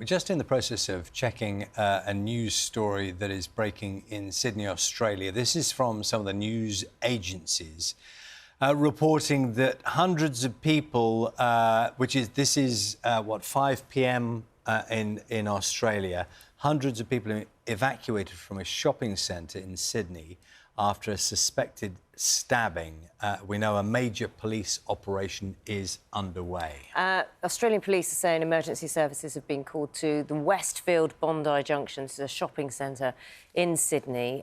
We're just in the process of checking a news story that is breaking in Sydney, Australia. This is from some of the news agencies reporting that hundreds of people, this is 5 p.m. in Australia, hundreds of people evacuated from a shopping centre in Sydney after a suspected stabbing. We know a major police operation is underway. Australian police are saying emergency services have been called to the Westfield Bondi Junction, this is a shopping centre in Sydney.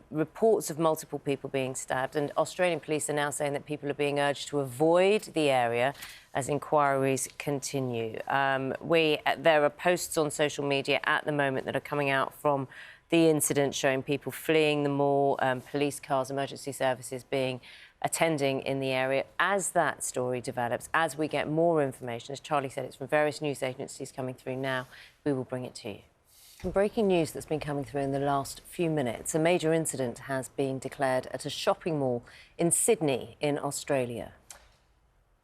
Reports of multiple people being stabbed, and Australian police are now saying that people are being urged to avoid the area as inquiries continue. There are posts on social media at the moment that are coming out from the incident showing people fleeing the mall, police cars, emergency services attending in the area. As that story develops, as we get more information, as Charlie said, it's from various news agencies coming through now, we will bring it to you. Some breaking news that's been coming through in the last few minutes. A major incident has been declared at a shopping mall in Sydney in Australia.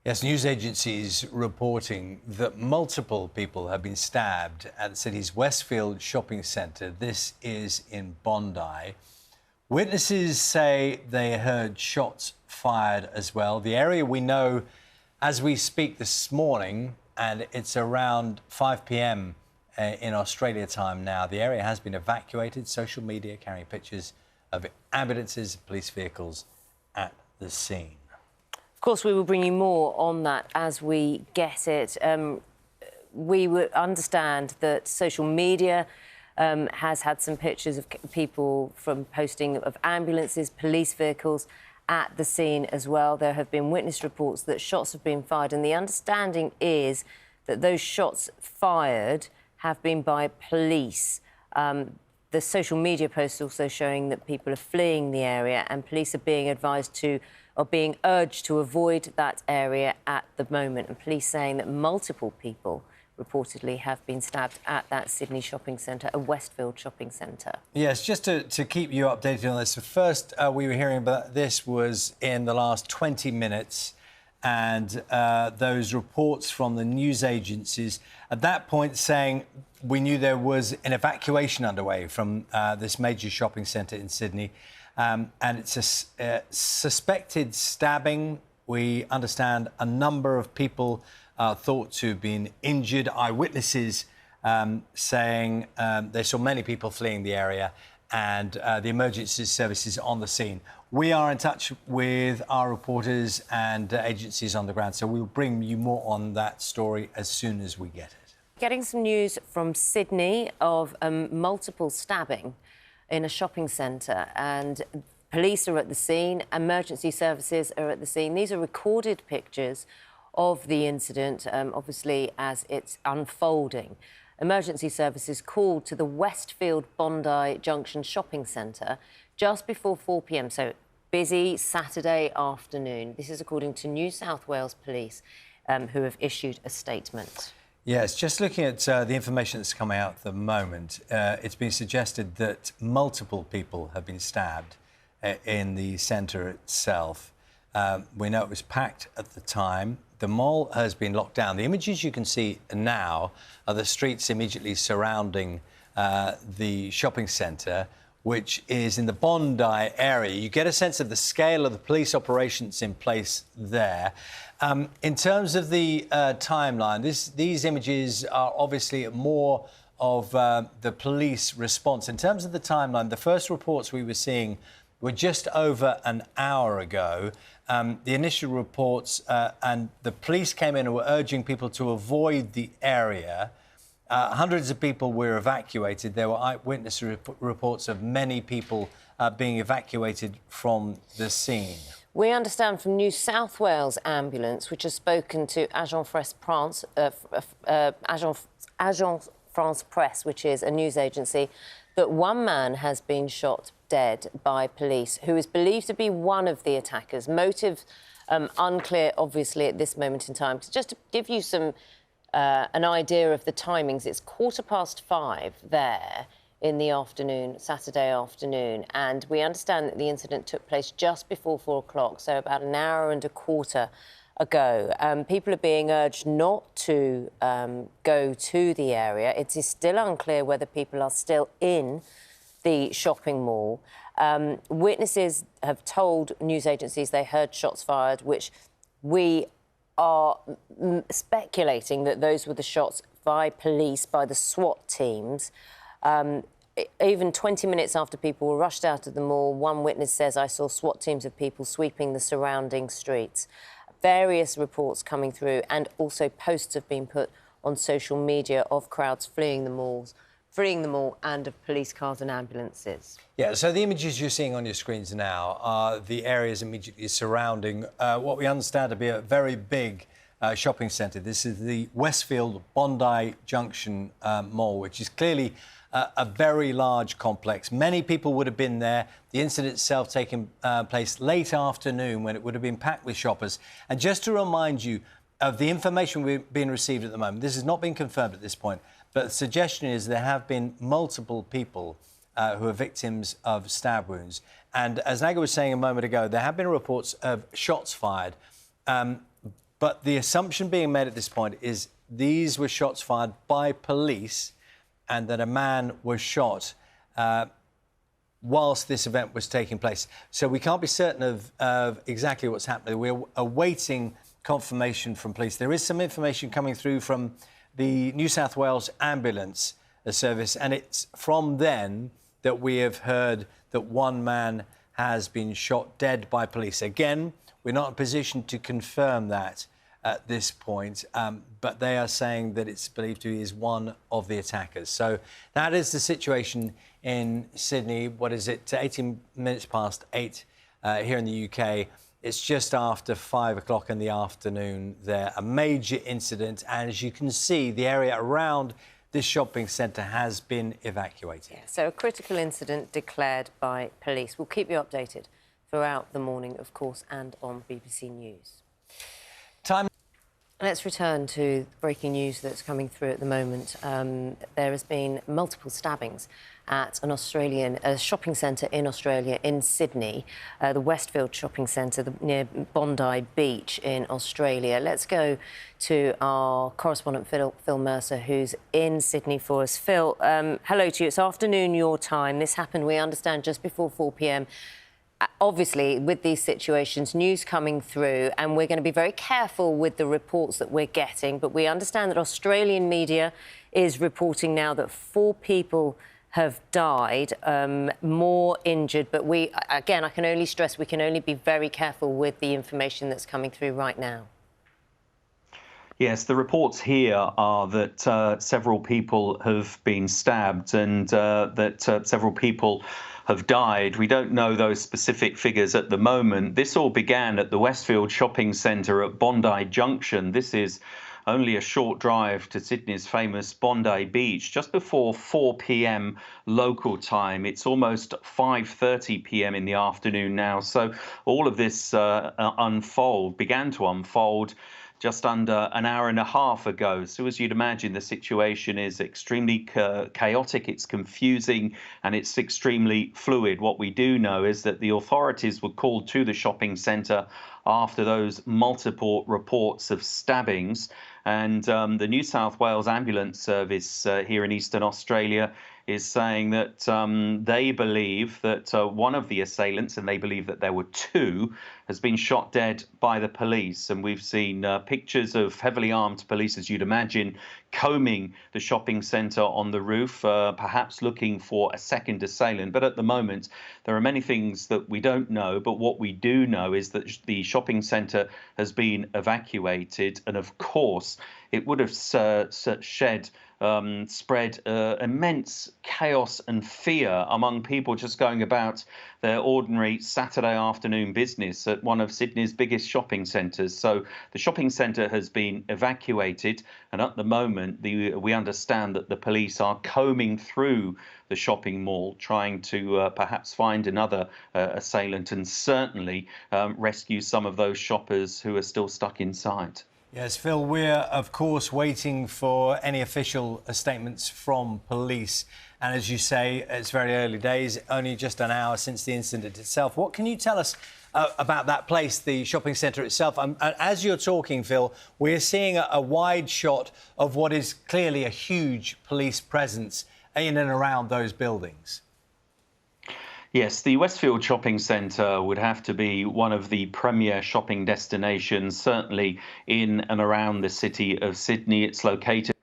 Yes, news agencies reporting that multiple people have been stabbed at the city's Westfield shopping centre. This is in Bondi. Witnesses say they heard shots fired as well. The area we know as we speak this morning, and it's around 5 p.m. In Australia time now. The area has been evacuated. Social media carrying pictures of ambulances, police vehicles at the scene. Of course, we will bring you more on that as we get it. We would understand that social media has had some pictures of people from posting of ambulances, police vehicles at the scene as well. There have been witness reports that shots have been fired, and the understanding is that those shots fired have been by police. The social media posts also showing that people are fleeing the area, and police are being being urged to avoid that area at the moment. And police saying that multiple people reportedly have been stabbed at that Sydney shopping centre, a Westfield shopping centre. Yes, just to keep you updated on this, the first we were hearing about this was in the last 20 minutes, and those reports from the news agencies at that point saying we knew there was an evacuation underway from this major shopping centre in Sydney. And it's a suspected stabbing. We understand a number of people thought to have been injured. Eyewitnesses saying they saw many people fleeing the area, and the emergency services on the scene. We are in touch with our reporters and agencies on the ground, so we'll bring you more on that story as soon as we get it. Getting some news from Sydney of multiple stabbing in a shopping centre, and police are at the scene, emergency services are at the scene. These are recorded pictures of the incident, obviously, as it's unfolding. Emergency services called to the Westfield Bondi Junction shopping centre just before 4 p.m, so busy Saturday afternoon. This is according to New South Wales Police, who have issued a statement. Yes, just looking at the information that's coming out at the moment, it's been suggested that multiple people have been stabbed in the centre itself. We know it was packed at the time. The mall has been locked down. The images you can see now are the streets immediately surrounding the shopping centre, which is in the Bondi area. You get a sense of the scale of the police operations in place there. In terms of the timeline, these images are obviously more of the police response. In terms of the timeline, the first reports we were seeing were just over an hour ago. The initial reports, and the police came in and were urging people to avoid the area. Hundreds of people were evacuated. There were eyewitness reports of many people being evacuated from the scene. We understand from New South Wales Ambulance, which has spoken to Agence France Presse, which is a news agency, that one man has been shot dead by police, who is believed to be one of the attackers. Motive unclear, obviously, at this moment in time. So just to give you an idea of the timings, it's 5:15 there in the afternoon, Saturday afternoon, and we understand that the incident took place just before 4 o'clock, so about an hour and a quarter ago. People are being urged not to go to the area. It is still unclear whether people are still in the shopping mall. Witnesses have told news agencies they heard shots fired, which we are speculating that those were the shots by police, by the SWAT teams. Even 20 minutes after people were rushed out of the mall, one witness says, "I saw SWAT teams of people sweeping the surrounding streets." Various reports coming through, and also posts have been put on social media of crowds fleeing the mall and of police cars and ambulances. Yeah, so the images you're seeing on your screens now are the areas immediately surrounding what we understand to be a very big shopping centre. This is the Westfield Bondi Junction mall, which is clearly a very large complex. Many people would have been there. The incident itself taking place late afternoon when it would have been packed with shoppers. And just to remind you of the information we've been received at the moment, this has not been confirmed at this point, but the suggestion is there have been multiple people who are victims of stab wounds. And as Naga was saying a moment ago, there have been reports of shots fired. But the assumption being made at this point is these were shots fired by police and that a man was shot whilst this event was taking place. So we can't be certain of exactly what's happening. We're awaiting confirmation from police. There is some information coming through from the New South Wales Ambulance Service, and it's from then that we have heard that one man has been shot dead by police. Again, we're not in a position to confirm that at this point, but they are saying that it's believed to be one of the attackers. So that is the situation in Sydney. What is it? 18 minutes past 8 here in the UK. It's just after 5 o'clock in the afternoon there. A major incident, and as you can see, the area around this shopping centre has been evacuated. Yeah, so a critical incident declared by police. We'll keep you updated throughout the morning, of course, and on BBC News. Let's return to breaking news that's coming through at the moment. There has been multiple stabbings at a shopping centre in Australia, in Sydney, the Westfield shopping centre near Bondi Beach in Australia. Let's go to our correspondent, Phil Mercer, who's in Sydney for us. Phil, hello to you. It's afternoon your time. This happened, we understand, just before 4 p.m. Obviously, with these situations, news coming through, and we're going to be very careful with the reports that we're getting, but we understand that Australian media is reporting now that 4 people have died, more injured, but I can only stress we can only be very careful with the information that's coming through right now. Yes, the reports here are that several people have been stabbed and that several people have died. We don't know those specific figures at the moment. This all began at the Westfield shopping centre at Bondi Junction. This is only a short drive to Sydney's famous Bondi Beach, just before 4 p.m. local time. It's almost 5:30 p.m. in the afternoon now. So all of this began to unfold just under an hour and a half ago. So as you'd imagine, the situation is extremely chaotic, it's confusing, and it's extremely fluid. What we do know is that the authorities were called to the shopping centre after those multiple reports of stabbings. And the New South Wales Ambulance Service here in Eastern Australia is saying that they believe that one of the assailants, and they believe that there were 2, has been shot dead by the police. And we've seen pictures of heavily armed police, as you'd imagine, combing the shopping centre on the roof, perhaps looking for a second assailant. But at the moment, there are many things that we don't know. But what we do know is that the shopping centre has been evacuated. And of course, it would have spread immense chaos and fear among people just going about their ordinary Saturday afternoon business at one of Sydney's biggest shopping centres. So the shopping centre has been evacuated, and at the moment we understand that the police are combing through the shopping mall, trying to perhaps find another assailant and certainly rescue some of those shoppers who are still stuck inside. Yes, Phil, we're, of course, waiting for any official statements from police. And as you say, it's very early days, only just an hour since the incident itself. What can you tell us about that place, the shopping centre itself. As you're talking, Phil, we're seeing a wide shot of what is clearly a huge police presence in and around those buildings. Yes, the Westfield shopping centre would have to be one of the premier shopping destinations, certainly in and around the city of Sydney. It's located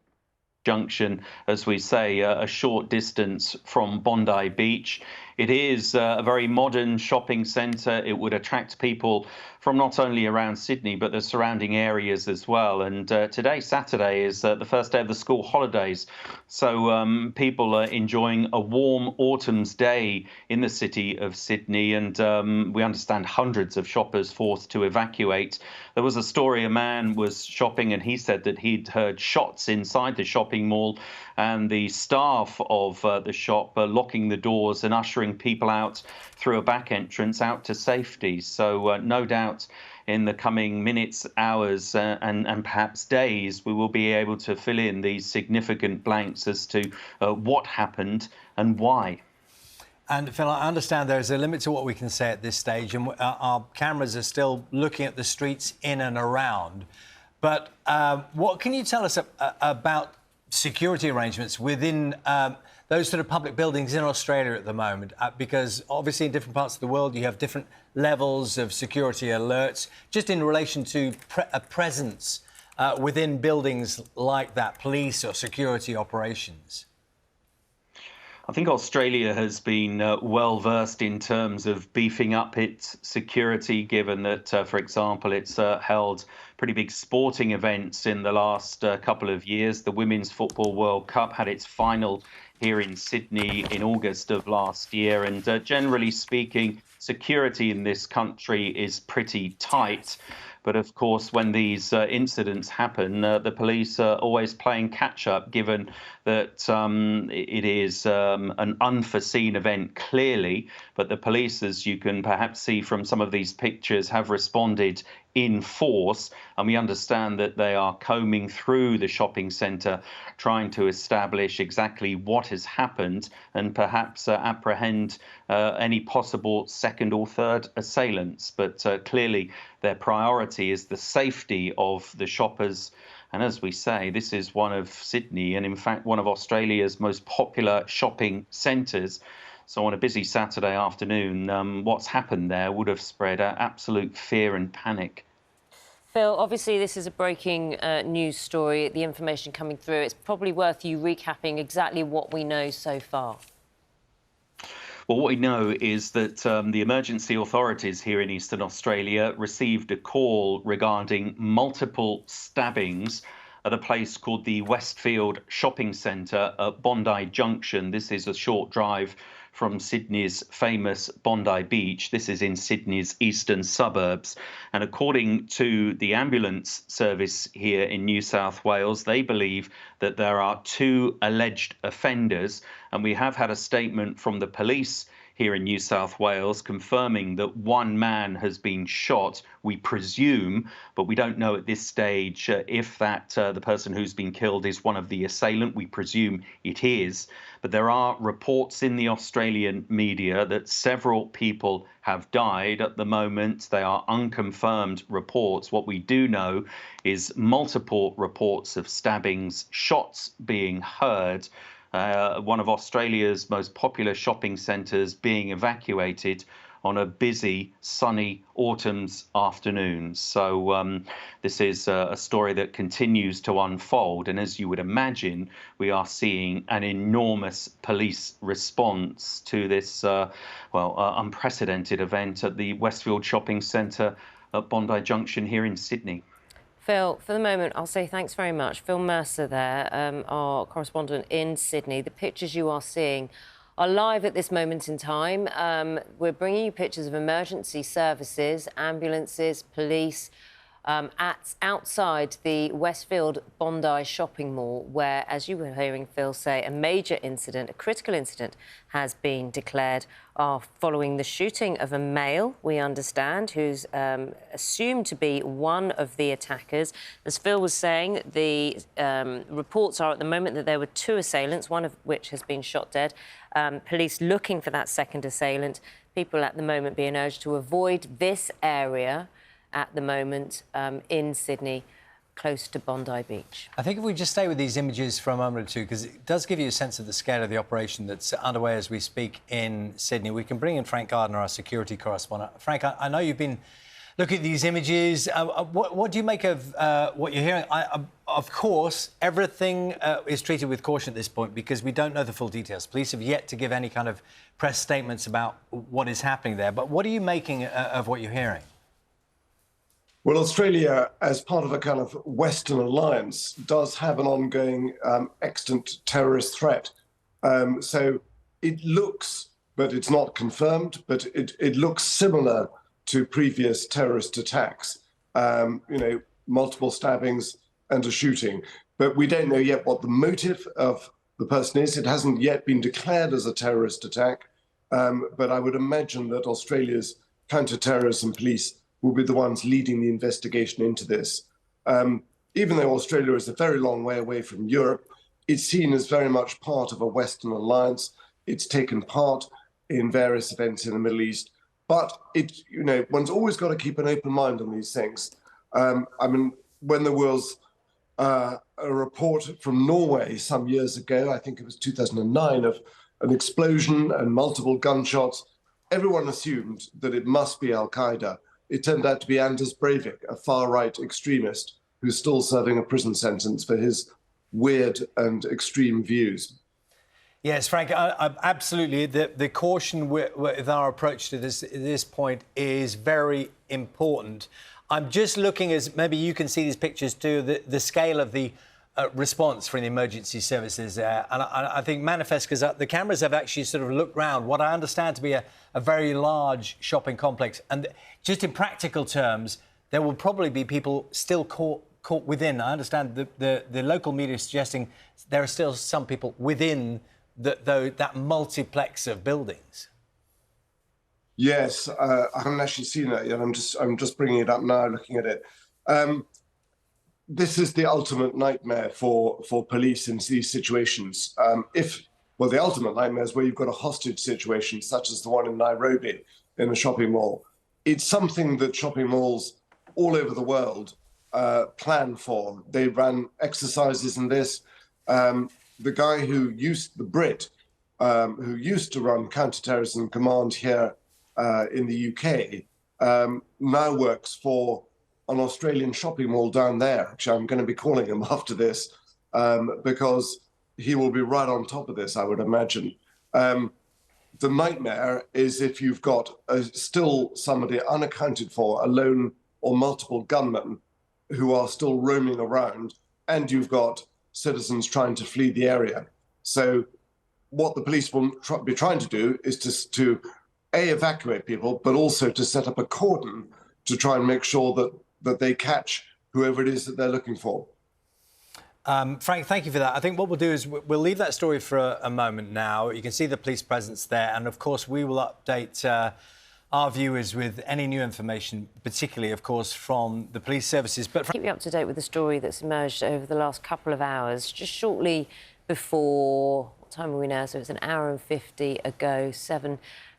Junction, as we say, a short distance from Bondi Beach. It is a very modern shopping centre. It would attract people from not only around Sydney, but the surrounding areas as well. And today, Saturday, is the first day of the school holidays. So people are enjoying a warm autumn's day in the city of Sydney. And we understand hundreds of shoppers forced to evacuate. There was a story, a man was shopping and he said that he'd heard shots inside the shopping mall, and the staff of the shop locking the doors and ushering people out through a back entrance out to safety. So no doubt in the coming minutes, hours and perhaps days, we will be able to fill in these significant blanks as to what happened and why. And Phil, I understand there's a limit to what we can say at this stage, and our cameras are still looking at the streets in and around. But what can you tell us about security arrangements within those sort of public buildings in Australia at the moment? Because obviously in different parts of the world you have different levels of security alerts, just in relation to a presence within buildings like that, police or security operations. I think Australia has been well versed in terms of beefing up its security, given that, for example, it's held pretty big sporting events in the last couple of years. The Women's Football World Cup had its final here in Sydney in August of last year. And generally speaking, security in this country is pretty tight. But of course, when these incidents happen, the police are always playing catch up, given that it is an unforeseen event, clearly. But the police, as you can perhaps see from some of these pictures, have responded in force. And we understand that they are combing through the shopping centre, trying to establish exactly what has happened and perhaps apprehend any possible second or third assailants. But clearly, their priority is the safety of the shoppers. And as we say, this is one of Sydney and, in fact, one of Australia's most popular shopping centres. So on a busy Saturday afternoon, what's happened there would have spread absolute fear and panic. Phil, obviously this is a breaking news story, the information coming through. It's probably worth you recapping exactly what we know so far. Well, what we know is that the emergency authorities here in Eastern Australia received a call regarding multiple stabbings at a place called the Westfield shopping centre at Bondi Junction. This is a short drive from Sydney's famous Bondi Beach. This is in Sydney's eastern suburbs. And according to the ambulance service here in New South Wales, they believe that there are two alleged offenders. And we have had a statement from the police here in New South Wales confirming that one man has been shot, we presume, but we don't know at this stage if that the person who's been killed is one of the assailant. We presume it is. But there are reports in the Australian media that several people have died at the moment. They are unconfirmed reports. What we do know is multiple reports of stabbings, shots being heard. One of Australia's most popular shopping centres being evacuated on a busy, sunny autumn's afternoon. So this is a story that continues to unfold. And as you would imagine, we are seeing an enormous police response to this, unprecedented event at the Westfield shopping centre at Bondi Junction here in Sydney. Phil, for the moment, I'll say thanks very much. Phil Mercer there, our correspondent in Sydney. The pictures you are seeing are live at this moment in time. We're bringing you pictures of emergency services, ambulances, police, outside the Westfield Bondi shopping mall, where, as you were hearing Phil say, a major incident, a critical incident, has been declared following the shooting of a male, we understand, who's assumed to be one of the attackers. As Phil was saying, the reports are at the moment that there were two assailants, one of which has been shot dead. Police looking for that second assailant. People at the moment being urged to avoid this area at the moment in Sydney, close to Bondi Beach. I think if we just stay with these images for a moment or two, because it does give you a sense of the scale of the operation that's underway as we speak in Sydney. We can bring in Frank Gardner, our security correspondent. Frank, I know you've been looking at these images. What do you make of what you're hearing? Of course, everything is treated with caution at this point because we don't know the full details. Police have yet to give any kind of press statements about what is happening there. But what are you making of what you're hearing? Well, Australia, as part of a kind of Western alliance, does have an ongoing extant terrorist threat. So it looks, but it's not confirmed, but it looks similar to previous terrorist attacks, multiple stabbings and a shooting. But we don't know yet what the motive of the person is. It hasn't yet been declared as a terrorist attack, but I would imagine that Australia's counter-terrorism police will be the ones leading the investigation into this. Even though Australia is a very long way away from Europe, it's seen as very much part of a Western alliance. It's taken part in various events in the Middle East. But one's always got to keep an open mind on these things. When there was a report from Norway some years ago, I think it was 2009, of an explosion and multiple gunshots, everyone assumed that it must be Al-Qaeda. It turned out to be Anders Breivik, a far-right extremist who's still serving a prison sentence for his weird and extreme views. Yes, Frank, absolutely. The caution with our approach to this point is very important. I'm just looking, as maybe you can see these pictures too, the scale of the response from the emergency services there. And I think manifest because the cameras have actually sort of looked round what I understand to be a very large shopping complex. And just in practical terms, there will probably be people still caught within. I understand the local media is suggesting there are still some people within that multiplex of buildings. Yes, I haven't actually seen that yet. I'm just bringing it up now, looking at it. This is the ultimate nightmare for police in these situations. The ultimate nightmare is where you've got a hostage situation, such as the one in Nairobi in a shopping mall. It's something that shopping malls all over the world plan for. They run exercises in this. The guy who used to run counterterrorism command here in the UK now works for an Australian shopping mall down there. Actually, I'm going to be calling him after this because he will be right on top of this, I would imagine. The nightmare is if you've got still somebody unaccounted for, a lone or multiple gunmen who are still roaming around, and you've got citizens trying to flee the area. So what the police will be trying to do is to evacuate people, but also to set up a cordon to try and make sure that they catch whoever it is that they're looking for. Frank, thank you for that. I think what we'll do is we'll leave that story for a moment now. You can see the police presence there. And, of course, we will update our viewers with any new information, particularly, of course, from the police services. But Keep you up to date with the story that's emerged over the last couple of hours. Just shortly before... What time are we now? So it's an hour and 50 ago,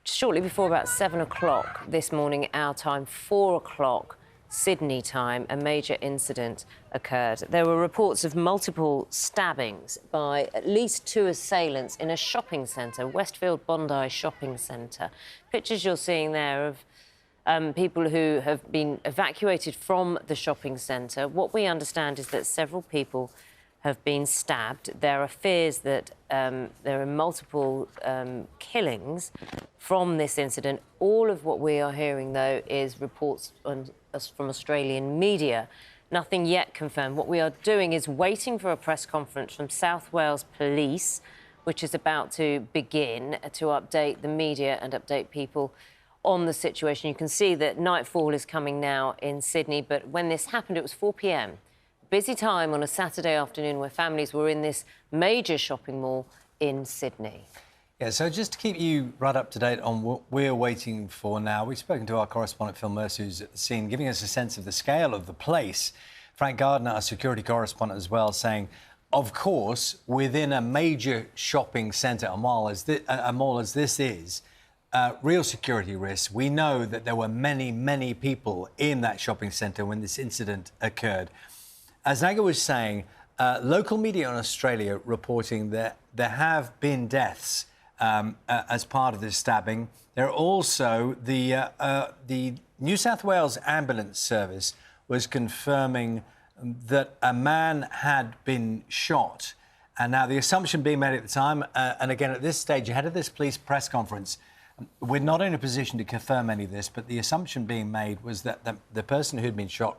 shortly before about 7 o'clock this morning, our time, 4 o'clock Sydney time, a major incident occurred. There were reports of multiple stabbings by at least 2 assailants in a shopping centre, Westfield Bondi shopping centre. Pictures you're seeing there of people who have been evacuated from the shopping centre. What we understand is that several people have been stabbed. There are fears that there are multiple killings from this incident. All of what we are hearing, though, is reports from Australian media. Nothing yet confirmed. What we are doing is waiting for a press conference from South Wales Police, which is about to begin, to update the media and update people on the situation. You can see that nightfall is coming now in Sydney, but when this happened, it was 4 p.m. Busy time on a Saturday afternoon where families were in this major shopping mall in Sydney. Yeah, so just to keep you right up to date on what we're waiting for now, we've spoken to our correspondent Phil Mercer, who's at the scene, giving us a sense of the scale of the place. Frank Gardner, our security correspondent as well, saying, of course, within a major shopping centre, a mall as this is, real security risks. We know that there were many, many people in that shopping centre when this incident occurred. As Naga was saying, local media in Australia reporting that there have been deaths as part of this stabbing. There are also the New South Wales Ambulance Service was confirming that a man had been shot. And now the assumption being made at the time, and again at this stage, ahead of this police press conference, we're not in a position to confirm any of this, but the assumption being made was that the person who'd been shot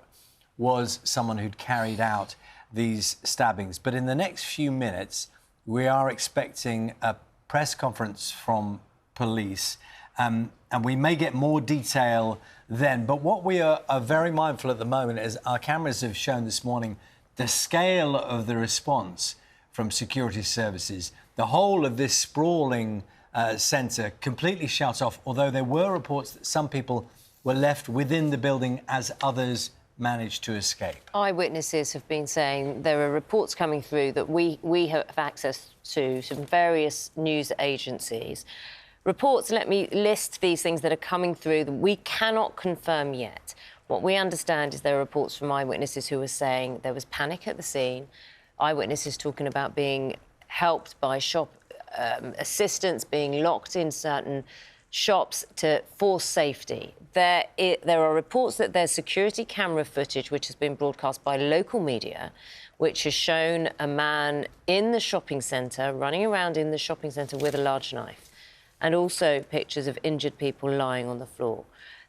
was someone who'd carried out these stabbings. But in the next few minutes, we are expecting a press conference from police, and we may get more detail then. But what we are very mindful at the moment is our cameras have shown this morning the scale of the response from security services. The whole of this sprawling centre completely shut off, although there were reports that some people were left within the building as others managed to escape. Eyewitnesses have been saying there are reports coming through that we have access to from various news agencies. Reports, let me list these things that are coming through that we cannot confirm yet. What we understand is there are reports from eyewitnesses who are saying there was panic at the scene, eyewitnesses talking about being helped by shop assistants, being locked in certain shops for safety. There are reports that there's security camera footage which has been broadcast by local media, which has shown a man in the shopping centre, running around in the shopping centre with a large knife, and also pictures of injured people lying on the floor.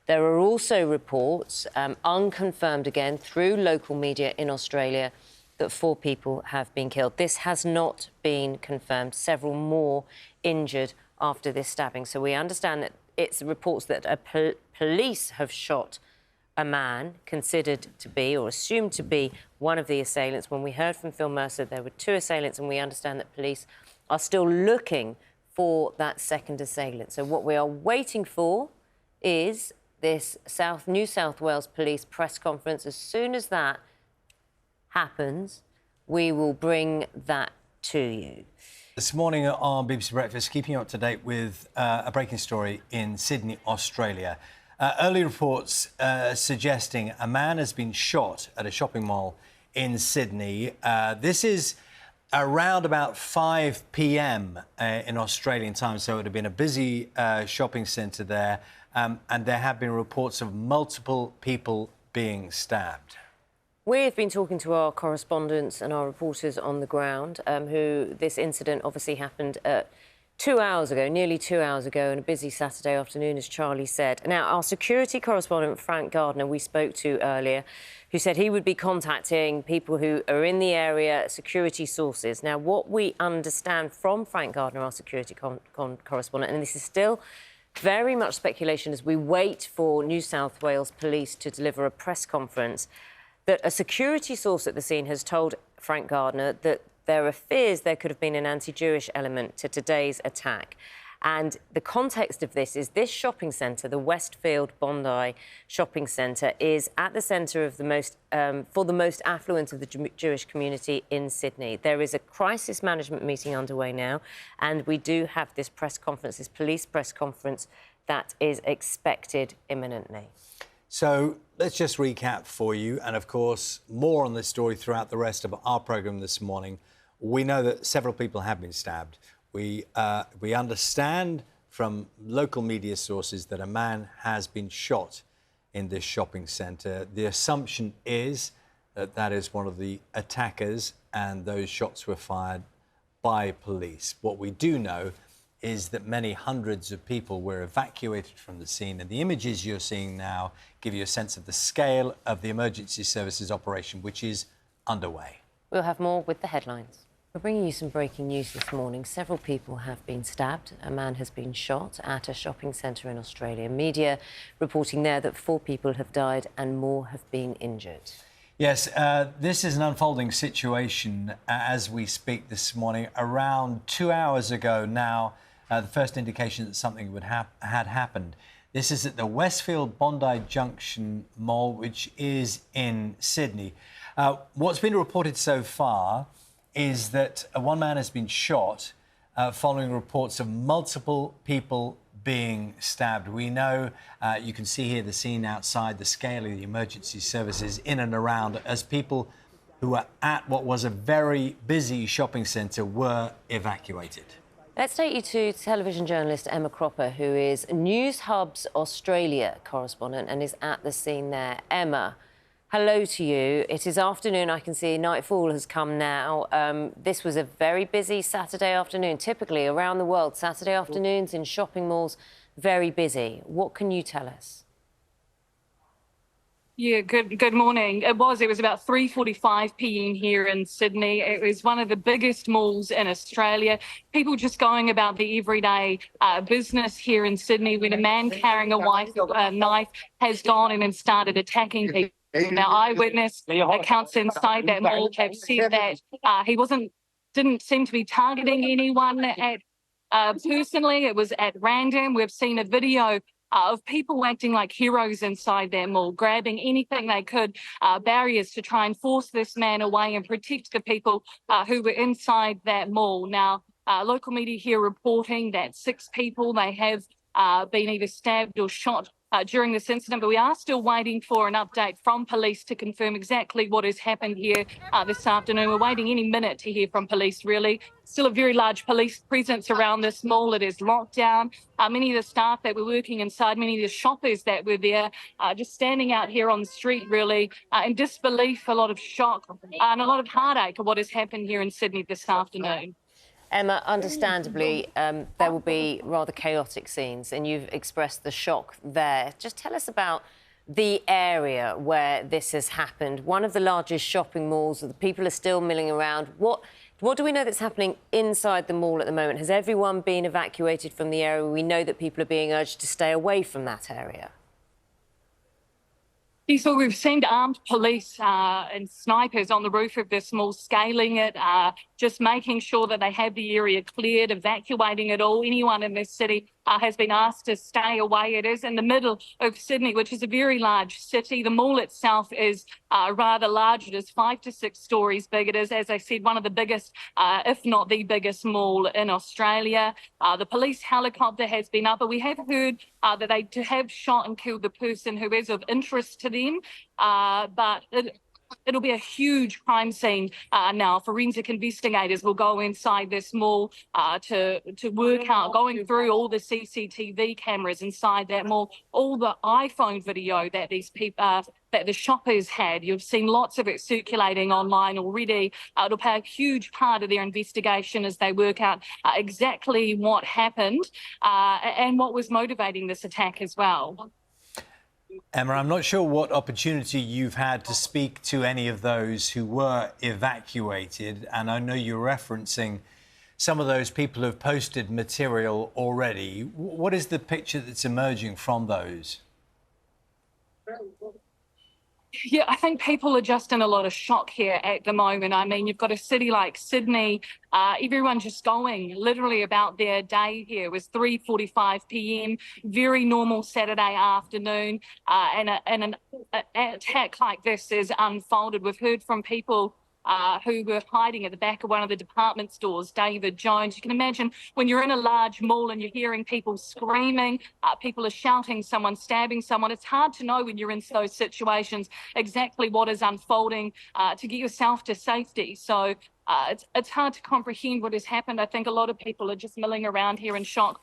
There are also reports, unconfirmed again, through local media in Australia, that 4 people have been killed. This has not been confirmed. Several more injured after this stabbing. So we understand that it's reports that police have shot a man considered to be or assumed to be one of the assailants. When we heard from Phil Mercer, there were 2 assailants, and we understand that police are still looking for that second assailant. So what we are waiting for is this New South Wales Police press conference. As soon as that happens, we will bring that to you. This morning on BBC Breakfast, keeping you up to date with a breaking story in Sydney, Australia. Early reports suggesting a man has been shot at a shopping mall in Sydney. This is around about 5 p.m. In Australian time, so it would have been a busy shopping centre there, and there have been reports of multiple people being stabbed. We've been talking to our correspondents and our reporters on the ground, who this incident obviously happened 2 hours ago, nearly 2 hours ago, on a busy Saturday afternoon, as Charlie said. Now, our security correspondent, Frank Gardner, we spoke to earlier, who said he would be contacting people who are in the area, security sources. Now, what we understand from Frank Gardner, our security correspondent, and this is still very much speculation as we wait for New South Wales Police to deliver a press conference, that a security source at the scene has told Frank Gardner that there are fears there could have been an anti-Jewish element to today's attack. And the context of this is this shopping centre, the Westfield Bondi shopping centre, is at the centre of the most, for the most affluent of the Jewish community in Sydney. There is a crisis management meeting underway now, and we do have this press conference, this police press conference, that is expected imminently. So let's just recap for you, and of course, more on this story throughout the rest of our programme this morning. We know that several people have been stabbed. We understand from local media sources that a man has been shot in this shopping centre. The assumption is that that is one of the attackers, and those shots were fired by police. What we do know is that many hundreds of people were evacuated from the scene, and the images you're seeing now give you a sense of the scale of the emergency services operation, which is underway. We'll have more with the headlines. We're bringing you some breaking news this morning. Several people have been stabbed. A man has been shot at a shopping centre in Australia. Media reporting there that 4 people have died and more have been injured. Yes, this is an unfolding situation as we speak this morning. Around 2 hours ago now, the first indication that something had happened. This is at the Westfield Bondi Junction mall, which is in Sydney. What's been reported so far is that one man has been shot following reports of multiple people being stabbed. We know, you can see here the scene outside, the scale of the emergency services in and around as people who were at what was a very busy shopping centre were evacuated. Let's take you to television journalist Emma Cropper, who is News Hub's Australia correspondent and is at the scene there. Emma, hello to you. It is afternoon. I can see nightfall has come now. This was a very busy Saturday afternoon. Typically, around the world, Saturday afternoons in shopping malls, very busy. What can you tell us? Yeah, good morning. It was about 3:45 p.m. here in Sydney. It was one of the biggest malls in Australia. People just going about the everyday business here in Sydney when a man carrying a knife has gone in and started attacking people. Now, eyewitness accounts inside that mall have said that he didn't seem to be targeting anyone personally. It was at random. We've seen a video of people acting like heroes inside their mall, grabbing anything they could, barriers to try and force this man away and protect the people who were inside that mall. Now, local media here reporting that 6 people, they have been either stabbed or shot during this incident, but we are still waiting for an update from police to confirm exactly what has happened here this afternoon. We're waiting any minute to hear from police, really. Still a very large police presence around this mall. It is locked down. Many of the staff that were working inside, many of the shoppers that were there, just standing out here on the street, really, in disbelief, a lot of shock and a lot of heartache of what has happened here in Sydney this afternoon. Emma, understandably, there will be rather chaotic scenes, and you've expressed the shock there. Just tell us about the area where this has happened. One of the largest shopping malls, the people are still milling around. What do we know that's happening inside the mall at the moment? Has everyone been evacuated from the area? We know that people are being urged to stay away from that area. So we've seen armed police and snipers on the roof of this mall, scaling it, just making sure that they have the area cleared, evacuating it all. Anyone in this city has been asked to stay away. It is in the middle of Sydney, which is a very large city. The mall itself is rather large. It is 5 to 6 stories big. It is, as I said, one of the biggest, if not the biggest mall in Australia. The police helicopter has been up, but we have heard that they have shot and killed the person who is of interest to them. But it'll be a huge crime scene now. Forensic investigators will go inside this mall to work out, going through all the CCTV cameras inside that mall, all the iPhone video that these people, that the shoppers had. You've seen lots of it circulating online already. It'll play a huge part of their investigation as they work out exactly what happened and what was motivating this attack as well. Emma, I'm not sure what opportunity you've had to speak to any of those who were evacuated, and I know you're referencing some of those people who have posted material already. What is the picture that's emerging from those? Yeah, I think people are just in a lot of shock here at the moment. I mean, you've got a city like Sydney, everyone just going literally about their day here. It was 3:45 p.m, very normal Saturday afternoon, and an attack like this is unfolded. We've heard from people who were hiding at the back of one of the department stores, David Jones. You can imagine when you're in a large mall and you're hearing people screaming, people are shouting, someone stabbing someone. It's hard to know when you're in those situations exactly what is unfolding to get yourself to safety. So it's hard to comprehend what has happened. I think a lot of people are just milling around here in shock,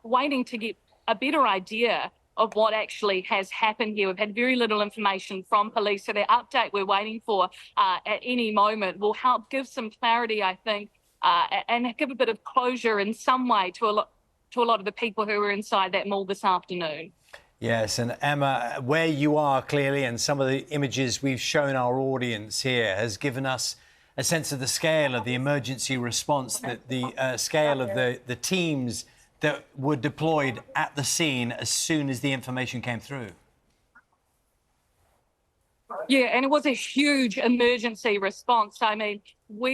waiting to get a better idea of what actually has happened here. We've had very little information from police, so the update we're waiting for at any moment will help give some clarity, I think, and give a bit of closure in some way to a lot of the people who were inside that mall this afternoon. Yes, and Emma, where you are clearly, and some of the images we've shown our audience here has given us a sense of the scale of the emergency response, that the scale of the teams that were deployed at the scene as soon as the information came through. Yeah, and it was a huge emergency response. I mean,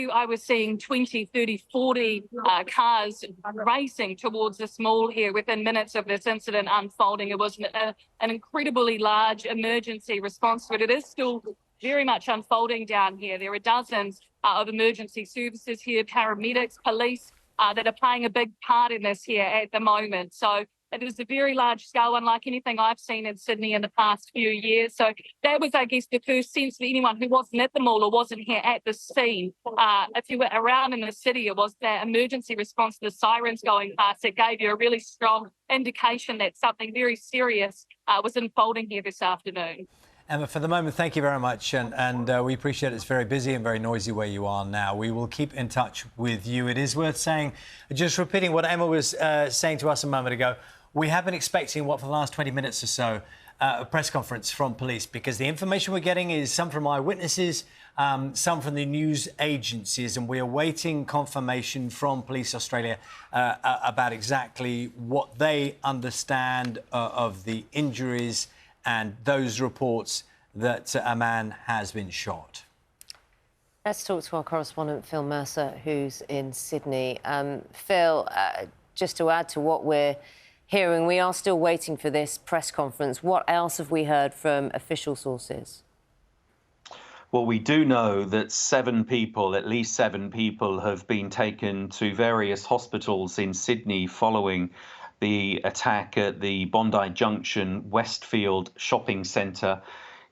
I was seeing 20, 30, 40 cars racing towards this mall here within minutes of this incident unfolding. It was an incredibly large emergency response, but it is still very much unfolding down here. There are dozens of emergency services here, paramedics, police, that are playing a big part in this here at the moment. So It is a very large scale, unlike anything I've seen in Sydney in the past few years. So that was, I guess, the first sense for anyone who wasn't at the mall or wasn't here at the scene. If you were around in the city, it was that emergency response, the sirens going past. It gave you a really strong indication that something very serious was unfolding here this afternoon. Emma, for the moment, thank you very much. And we appreciate it's very busy and very noisy where you are now. We will keep in touch with you. It is worth saying, just repeating what Emma was saying to us a moment ago, we have been expecting, for the last 20 minutes or so, a press conference from police, because the information we're getting is some from eyewitnesses, some from the news agencies, and we are waiting confirmation from Police Australia about exactly what they understand of the injuries and those reports that a man has been shot. Let's talk to our correspondent, Phil Mercer, who's in Sydney. Phil, just to add to what we're hearing, we are still waiting for this press conference. What else have we heard from official sources? Well, we do know that at least seven people, have been taken to various hospitals in Sydney following the attack at the Bondi Junction Westfield shopping centre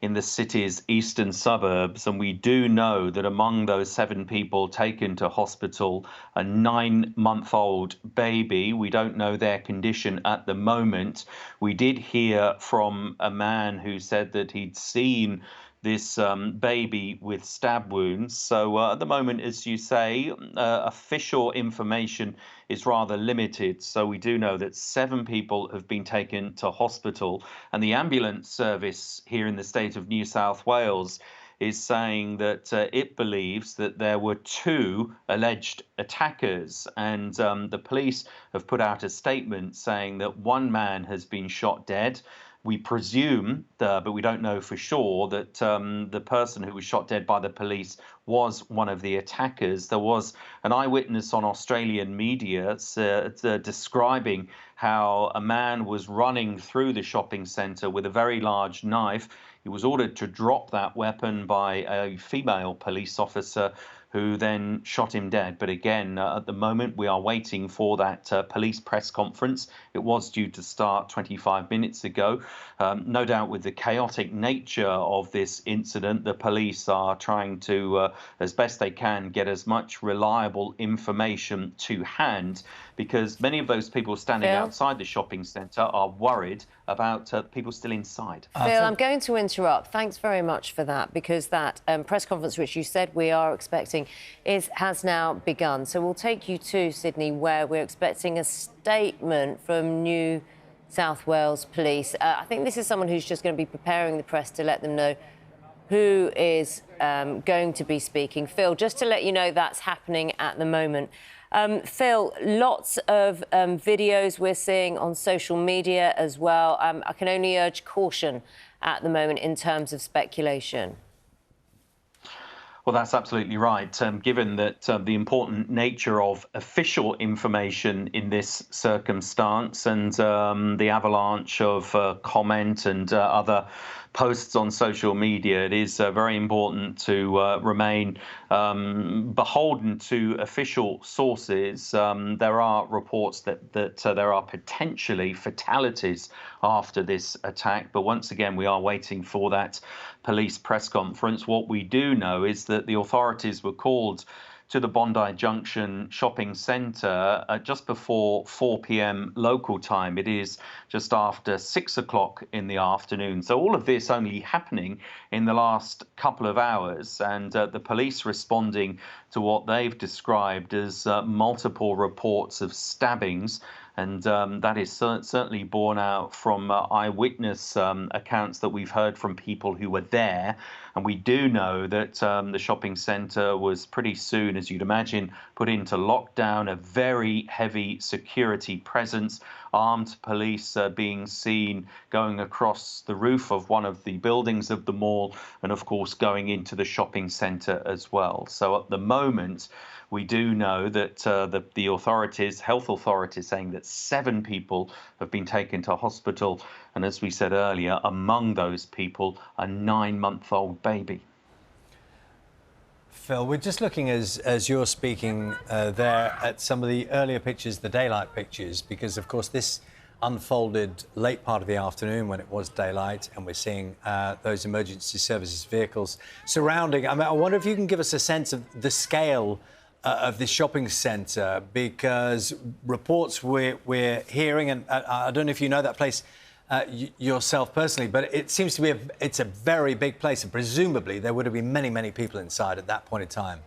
in the city's eastern suburbs. And we do know that among those seven people taken to hospital, a 9-month-old baby. We don't know their condition at the moment. We did hear from a man who said that he'd seen this baby with stab wounds. So at the moment, as you say, official information is rather limited. So we do know that 7 people have been taken to hospital, and the ambulance service here in the state of New South Wales is saying that it believes that there were 2 alleged attackers, and the police have put out a statement saying that 1 man has been shot dead. We presume, but we don't know for sure, that the person who was shot dead by the police was one of the attackers. There was an eyewitness on Australian media describing how a man was running through the shopping centre with a very large knife. He was ordered to drop that weapon by a female police officer, who then shot him dead. But again, at the moment, we are waiting for that police press conference. It was due to start 25 minutes ago. No doubt with the chaotic nature of this incident, the police are trying to, as best they can, get as much reliable information to hand, because many of those people standing outside the shopping centre are worried about people still inside. Phil, I'm going to interrupt. Thanks very much for that, because that press conference, which you said we are expecting, has now begun. So we'll take you to Sydney, where we're expecting a statement from New South Wales Police. I think this is someone who's just going to be preparing the press to let them know who is going to be speaking. Phil, just to let you know, that's happening at the moment. Phil, lots of videos we're seeing on social media as well. I can only urge caution at the moment in terms of speculation. Well, that's absolutely right. Given that the important nature of official information in this circumstance, and the avalanche of comment and other posts on social media, it is very important to remain beholden to official sources. There are reports that there are potentially fatalities after this attack, but once again, we are waiting for that police press conference. What we do know is that the authorities were called to the Bondi Junction shopping centre just before 4 p.m. local time. It is just after 6 o'clock in the afternoon. So all of this only happening in the last couple of hours, and the police responding to what they've described as multiple reports of stabbings. And that is certainly borne out from eyewitness accounts that we've heard from people who were there. And we do know that the shopping centre was pretty soon, as you'd imagine, put into lockdown, a very heavy security presence, armed police being seen going across the roof of one of the buildings of the mall, and of course going into the shopping centre as well. So at the moment, we do know that the authorities, health authorities, saying that 7 people have been taken to hospital. And as we said earlier, among those people, a 9-month-old baby. Phil, we're just looking as you're speaking there at some of the earlier pictures, the daylight pictures, because, of course, this unfolded late part of the afternoon when it was daylight, and we're seeing those emergency services vehicles surrounding. I mean, I wonder if you can give us a sense of the scale of this shopping centre, because reports we're hearing, and I don't know if you know that place yourself personally, but it seems to be it's a very big place, and presumably there would have been many people inside at that point in time.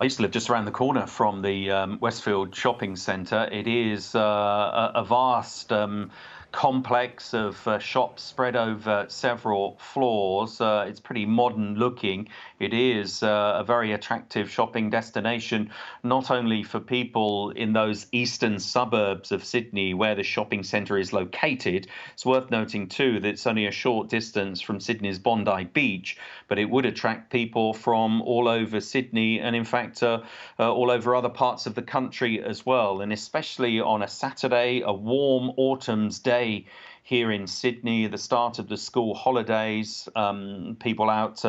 I used to live just around the corner from the Westfield shopping centre. It is a vast complex of shops spread over several floors. It's pretty modern looking. It is a very attractive shopping destination, not only for people in those eastern suburbs of Sydney where the shopping centre is located. It's worth noting too that it's only a short distance from Sydney's Bondi beach, but it would attract people from all over Sydney and in fact all over other parts of the country as well. And especially on a Saturday, a warm autumn's day here in Sydney, the start of the school holidays, people out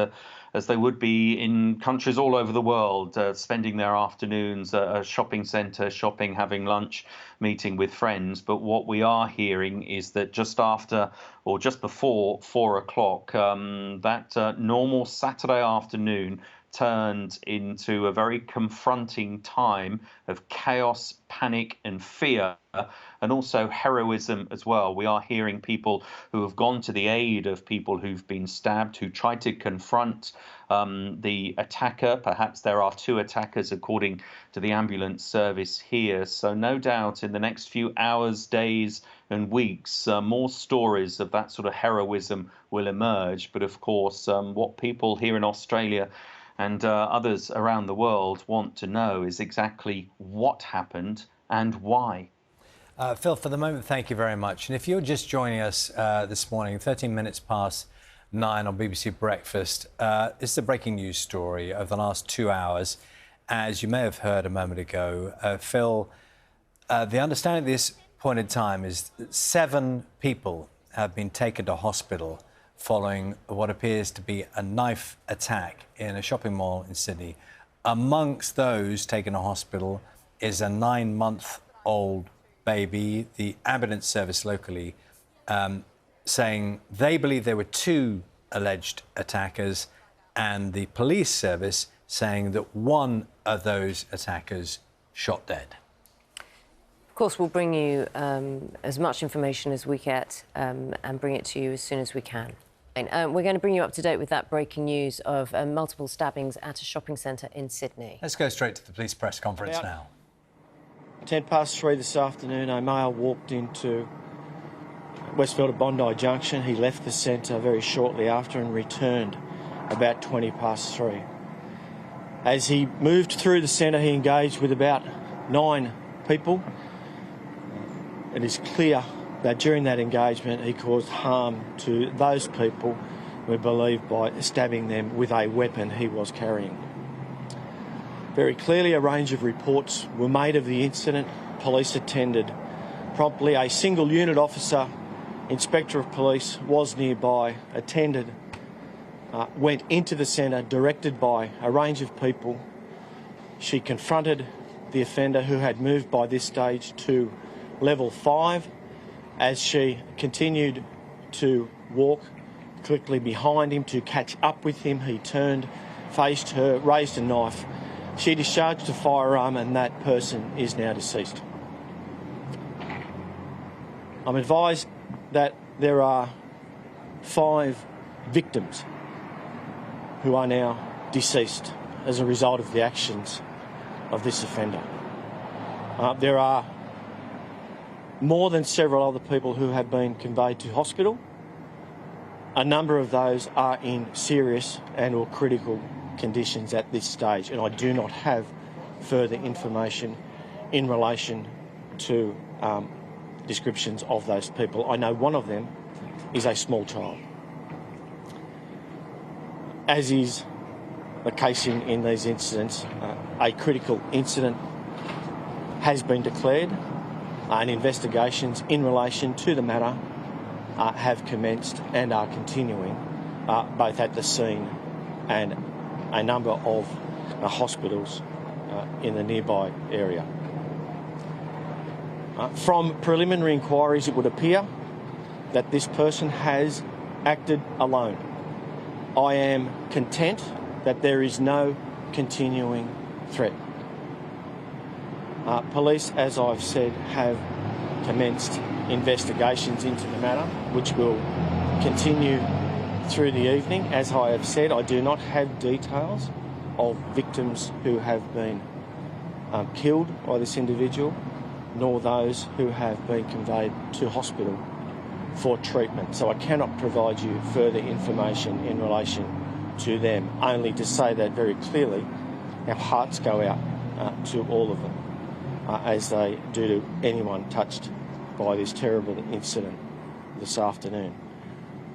as they would be in countries all over the world, spending their afternoons at a shopping centre, shopping, having lunch, meeting with friends. But what we are hearing is that just after or just before 4 o'clock, that normal Saturday afternoon turned into a very confronting time of chaos, panic and fear, and also heroism as well. We are hearing people who have gone to the aid of people who've been stabbed, who tried to confront the attacker. Perhaps there are two attackers, according to the ambulance service here. So no doubt in the next few hours, days and weeks, more stories of that sort of heroism will emerge. But of course, what people here in Australia and others around the world want to know is exactly what happened and why. Phil, for the moment, thank you very much. And if you're just joining us this morning, 13 minutes past 9 on BBC Breakfast, this is a breaking news story of the last 2 hours. As you may have heard a moment ago, Phil, the understanding at this point in time is that 7 people have been taken to hospital following what appears to be a knife attack in a shopping mall in Sydney. Amongst those taken to hospital is a 9-month-old baby. The ambulance service locally saying they believe there were 2 alleged attackers, and the police service saying that one of those attackers shot dead. Of course, we'll bring you as much information as we get and bring it to you as soon as we can. We're going to bring you up to date with that breaking news of multiple stabbings at a shopping centre in Sydney. Let's go straight to the police press conference now. 3:10 this afternoon, a male walked into Westfield at Bondi Junction. He left the centre very shortly after and returned about 3:20. As he moved through the centre, he engaged with about 9 people. It is clear that during that engagement he caused harm to those people, we believe, by stabbing them with a weapon he was carrying. Very clearly, a range of reports were made of the incident. Police attended promptly. A single unit officer, Inspector of Police, was nearby, attended, went into the centre, directed by a range of people. She confronted the offender, who had moved by this stage to level 5. As she continued to walk quickly behind him to catch up with him, he turned, faced her, raised a knife. She discharged a firearm, and that person is now deceased. I'm advised that there are 5 victims who are now deceased as a result of the actions of this offender. There are more than several other people who have been conveyed to hospital. A number of those are in serious and or critical conditions at this stage, and I do not have further information in relation to descriptions of those people. I know one of them is a small child. As is the case in these incidents, a critical incident has been declared, and investigations in relation to the matter have commenced and are continuing, both at the scene and a number of hospitals in the nearby area. From preliminary inquiries, it would appear that this person has acted alone. I am content that there is no continuing threat. Police, as I've said, have commenced investigations into the matter, which will continue through the evening. As I have said, I do not have details of victims who have been killed by this individual, nor those who have been conveyed to hospital for treatment. So I cannot provide you further information in relation to them, only to say that very clearly our hearts go out to all of them, as they do to anyone touched by this terrible incident this afternoon.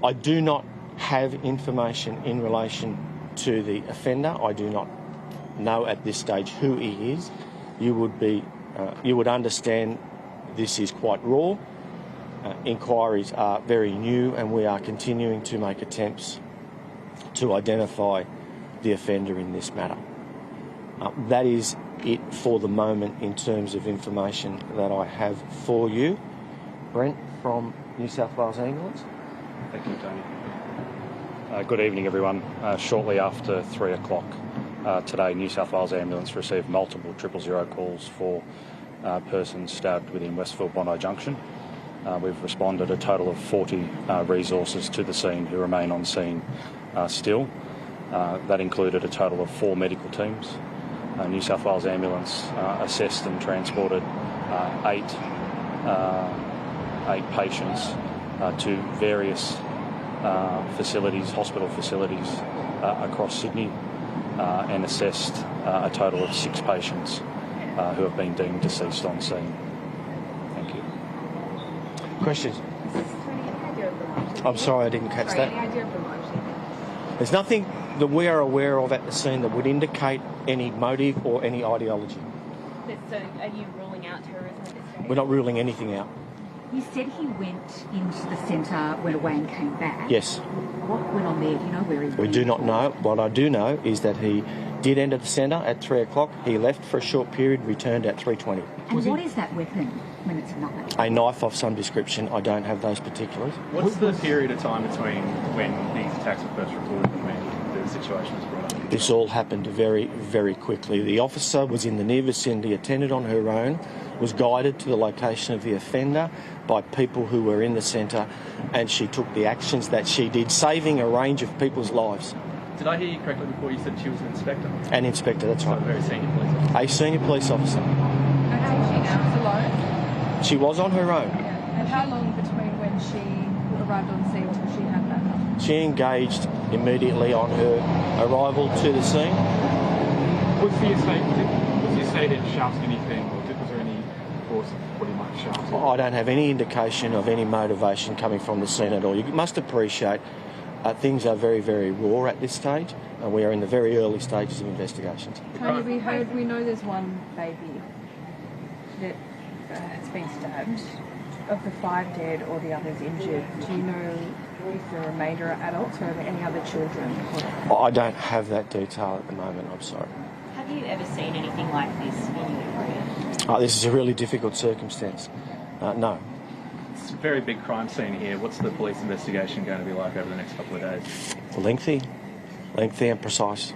I do not have information in relation to the offender. I do not know at this stage who he is. You would understand this is quite raw. Inquiries are very new, and we are continuing to make attempts to identify the offender in this matter. That is it for the moment in terms of information that I have for you. Brent from New South Wales Ambulance. Thank you, Tony. Good evening, everyone. Shortly after 3 o'clock today, New South Wales Ambulance received multiple 000 calls for persons stabbed within Westfield Bondi Junction. We've responded a total of 40 resources to the scene who remain on scene still. That included a total of 4 medical teams. New South Wales Ambulance assessed and transported 8 patients to various facilities, hospital facilities across Sydney, and assessed a total of 6 patients who have been deemed deceased on scene. Thank you. Questions? I'm sorry, I didn't catch that. There's nothing that we are aware of at the scene that would indicate any motive or any ideology. So are you ruling out terrorism at this stage? We're not ruling anything out. You said he went into the centre, went away and came back. Yes. What went on there? Do you know where he went? We do not know. What I do know is that he did enter the centre at 3 o'clock. He left for a short period, returned at 3:20. And what is that weapon when it's a knife? A knife of some description. I don't have those particulars. What's the period of time between when these attacks were first reported and when the situation was brought up? This all happened very, very quickly. The officer was in the near vicinity, attended on her own, was guided to the location of the offender by people who were in the centre, and she took the actions that she did, saving a range of people's lives. Did I hear you correctly before you said she was an inspector? An inspector, that's So right. a very senior police officer. A senior police officer. And how is she now? She's alone? She was on her own. Yeah. And how long between when she arrived on scene and she had that? She engaged immediately on her arrival to the scene. Was the estate agent shafting anything, or was there any force of what he might have shafted? I don't have any indication of any motivation coming from the scene at all. You must appreciate things are very, very raw at this stage, and we are in the very early stages of investigations. Tony, we know there's one baby that has been stabbed. Of the 5 dead or the others injured, do you know if the remainder are adults or are there any other children? I don't have that detail at the moment, I'm sorry. Have you ever seen anything like this in your area? This is a really difficult circumstance. No. It's a very big crime scene here. What's the police investigation going to be like over the next couple of days? Lengthy and precise.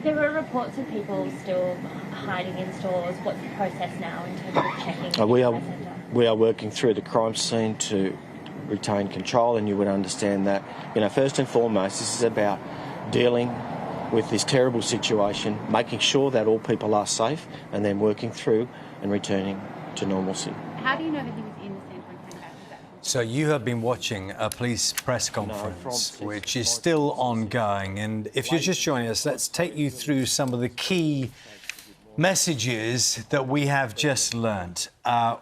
There were reports of people still hiding in stores. What's the process now in terms of checking? We are working through the crime scene to retain control, and you would understand that, first and foremost, this is about dealing with this terrible situation, making sure that all people are safe, and then working through and returning to normalcy. How do you know that he was in the centre and came back? So you have been watching a police press conference, which is still ongoing. And if you're just joining us, let's take you through some of the key messages that we have just learnt.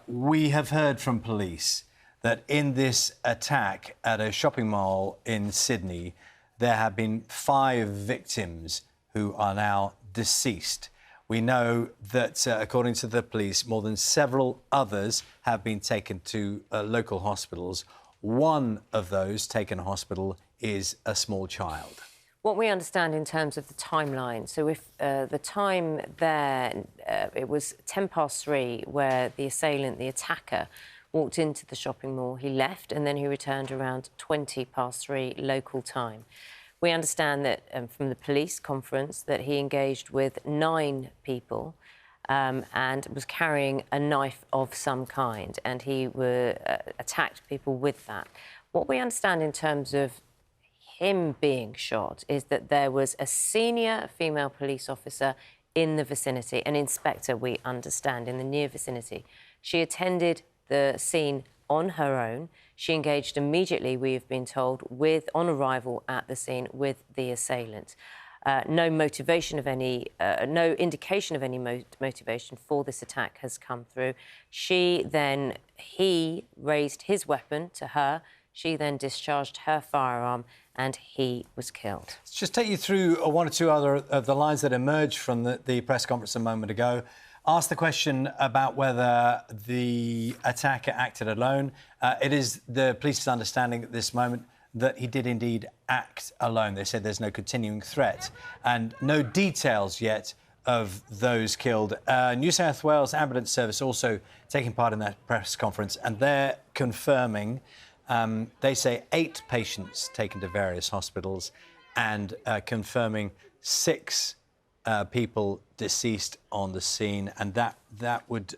We have heard from police that in this attack at a shopping mall in Sydney, there have been 5 victims who are now deceased. We know that, according to the police, more than several others have been taken to local hospitals. One of those taken to hospital is a small child. What we understand in terms of the timeline, so if the time there, it was 3:10 where the assailant, the attacker, walked into the shopping mall. He left and then he returned around 3:20 local time. We understand that from the police conference that he engaged with 9 people and was carrying a knife of some kind, and he attacked people with that. What we understand in terms of him being shot is that there was a senior female police officer in the vicinity, an inspector, we understand, in the near vicinity. She attended the scene on her own. She engaged immediately, we have been told, on arrival at the scene with the assailant. No motivation of any, no indication of any motivation for this attack has come through. He raised his weapon to her. She then discharged her firearm and he was killed. Let's just take you through one or two other of the lines that emerged from the press conference a moment ago. Asked the question about whether the attacker acted alone. It is the police's understanding at this moment that he did indeed act alone. They said there's no continuing threat and no details yet of those killed. New South Wales Ambulance Service also taking part in that press conference, and they're confirming, they say 8 patients taken to various hospitals and confirming 6 people deceased on the scene, and that would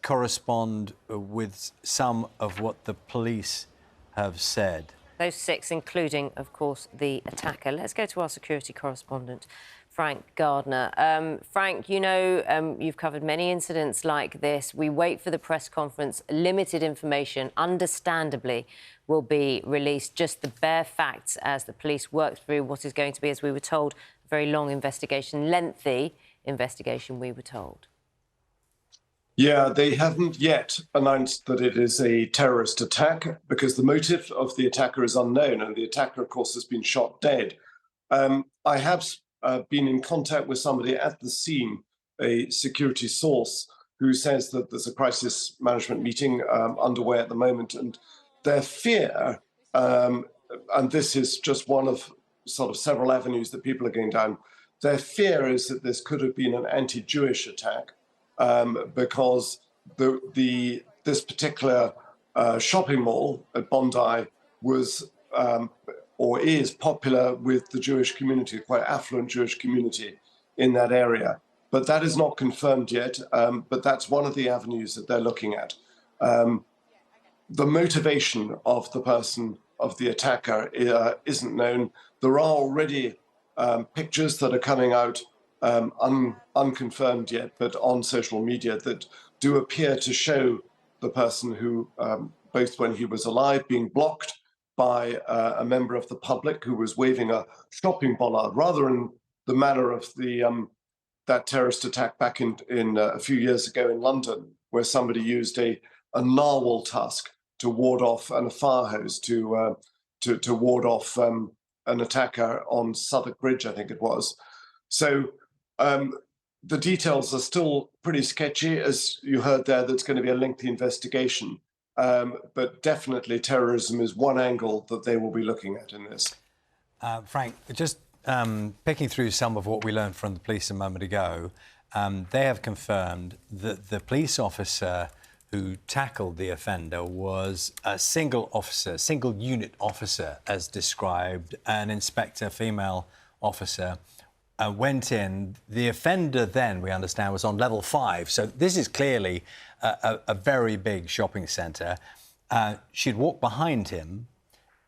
correspond with some of what the police have said. Those 6, including, of course, the attacker. Let's go to our security correspondent, Frank Gardner. Frank, you know, you've covered many incidents like this. We wait for the press conference. Limited information, understandably, will be released. Just the bare facts as the police work through what is going to be, as we were told, a very long investigation, lengthy investigation, we were told. Yeah, they haven't yet announced that it is a terrorist attack because the motive of the attacker is unknown, and the attacker, of course, has been shot dead. I have been in contact with somebody at the scene, a security source, who says that there's a crisis management meeting underway at the moment, and their fear, and this is just one of sort of several avenues that people are going down, their fear is that this could have been an anti-Jewish attack. Because this particular shopping mall at Bondi was or is popular with the Jewish community, quite affluent Jewish community in that area. But that is not confirmed yet, but that's one of the avenues that they're looking at. The motivation of the person, of the attacker, isn't known. There are already pictures that are coming out unconfirmed yet, but on social media that do appear to show the person who, both when he was alive, being blocked by a member of the public who was waving a shopping bollard, rather in the manner of that terrorist attack back in a few years ago in London, where somebody used a narwhal tusk to ward off, and a fire hose to ward off an attacker on Southwark Bridge, I think it was. So the details are still pretty sketchy, as you heard there. That's going to be a lengthy investigation, but definitely terrorism is one angle that they will be looking at in this. Frank, just picking through some of what we learned from the police a moment ago, they have confirmed that the police officer who tackled the offender was a single unit officer, as described, an inspector, female officer. Went in. The offender then, we understand, was on level 5. So this is clearly a very big shopping centre. She'd walked behind him,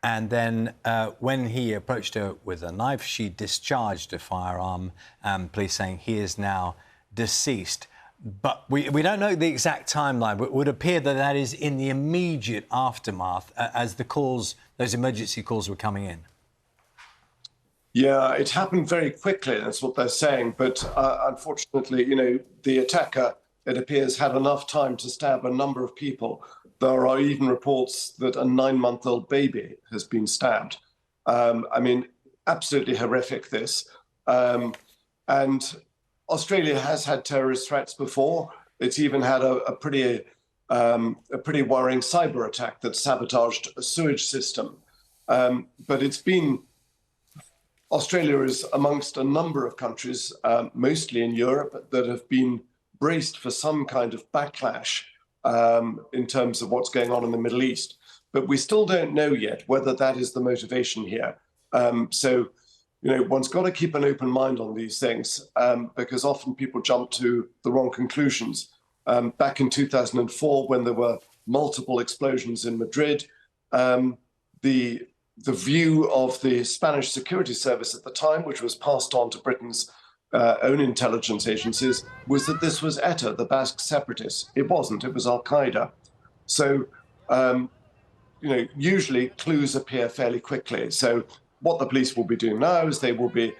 and then when he approached her with a knife, she discharged a firearm, police saying he is now deceased. But we don't know the exact timeline, but it would appear that that is in the immediate aftermath as the calls, those emergency calls were coming in. Yeah, it happened very quickly, that's what they're saying. But unfortunately, you know, the attacker, it appears, had enough time to stab a number of people. There are even reports that a 9-month-old baby has been stabbed. I mean, absolutely horrific, this. And Australia has had terrorist threats before. It's even had a pretty worrying cyber attack that sabotaged a sewage system. But it's been Australia is amongst a number of countries, mostly in Europe, that have been braced for some kind of backlash in terms of what's going on in the Middle East. But we still don't know yet whether that is the motivation here. So, one's got to keep an open mind on these things because often people jump to the wrong conclusions. Back in 2004, when there were multiple explosions in Madrid, the view of the Spanish security service at the time, which was passed on to Britain's own intelligence agencies, was that this was ETA, the Basque separatists. It wasn't, it was Al-Qaeda. So, usually clues appear fairly quickly. So what the police will be doing now is they will be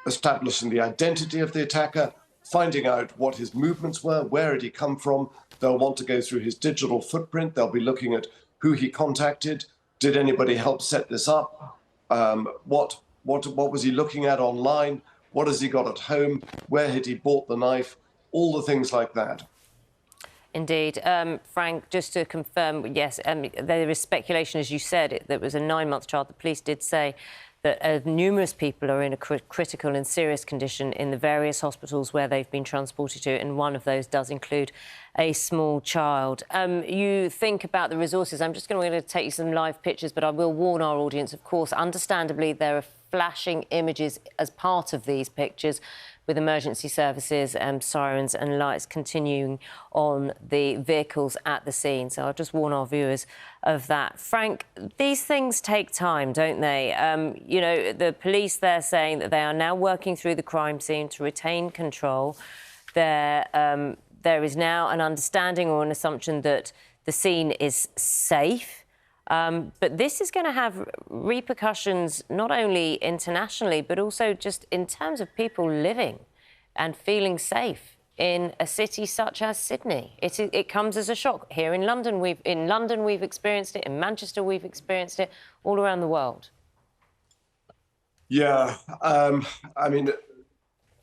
establishing the identity of the attacker, finding out what his movements were, where had he come from. They'll want to go through his digital footprint. They'll be looking at who he contacted. Did anybody help set this up? What was he looking at online? What has he got at home? Where had he bought the knife? All the things like that. Indeed. Frank, just to confirm, yes, there is speculation, as you said, there was a 9-month child. The police did say that numerous people are in a critical and serious condition in the various hospitals where they've been transported to, and one of those does include a small child. You think about the resources. I'm just going to take you some live pictures, but I will warn our audience, of course, understandably, there are flashing images as part of these pictures with emergency services and sirens and lights continuing on the vehicles at the scene. So I'll just warn our viewers of that. Frank, these things take time, don't they? The police, they're saying that they are now working through the crime scene to retain control. There is now an understanding or an assumption that the scene is safe. But this is going to have repercussions not only internationally, but also just in terms of people living and feeling safe in a city such as Sydney. It comes as a shock. Here in London, we've experienced it. In Manchester, we've experienced it. All around the world. Yeah, I mean,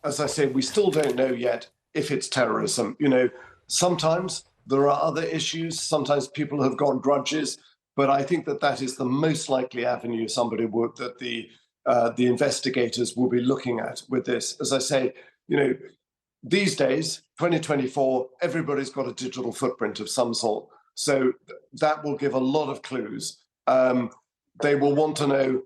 as I say, we still don't know yet if it's terrorism. Sometimes there are other issues. Sometimes people have got grudges. But I think that is the most likely avenue that the investigators will be looking at with this. As I say, these days, 2024, everybody's got a digital footprint of some sort. So that will give a lot of clues. They will want to know,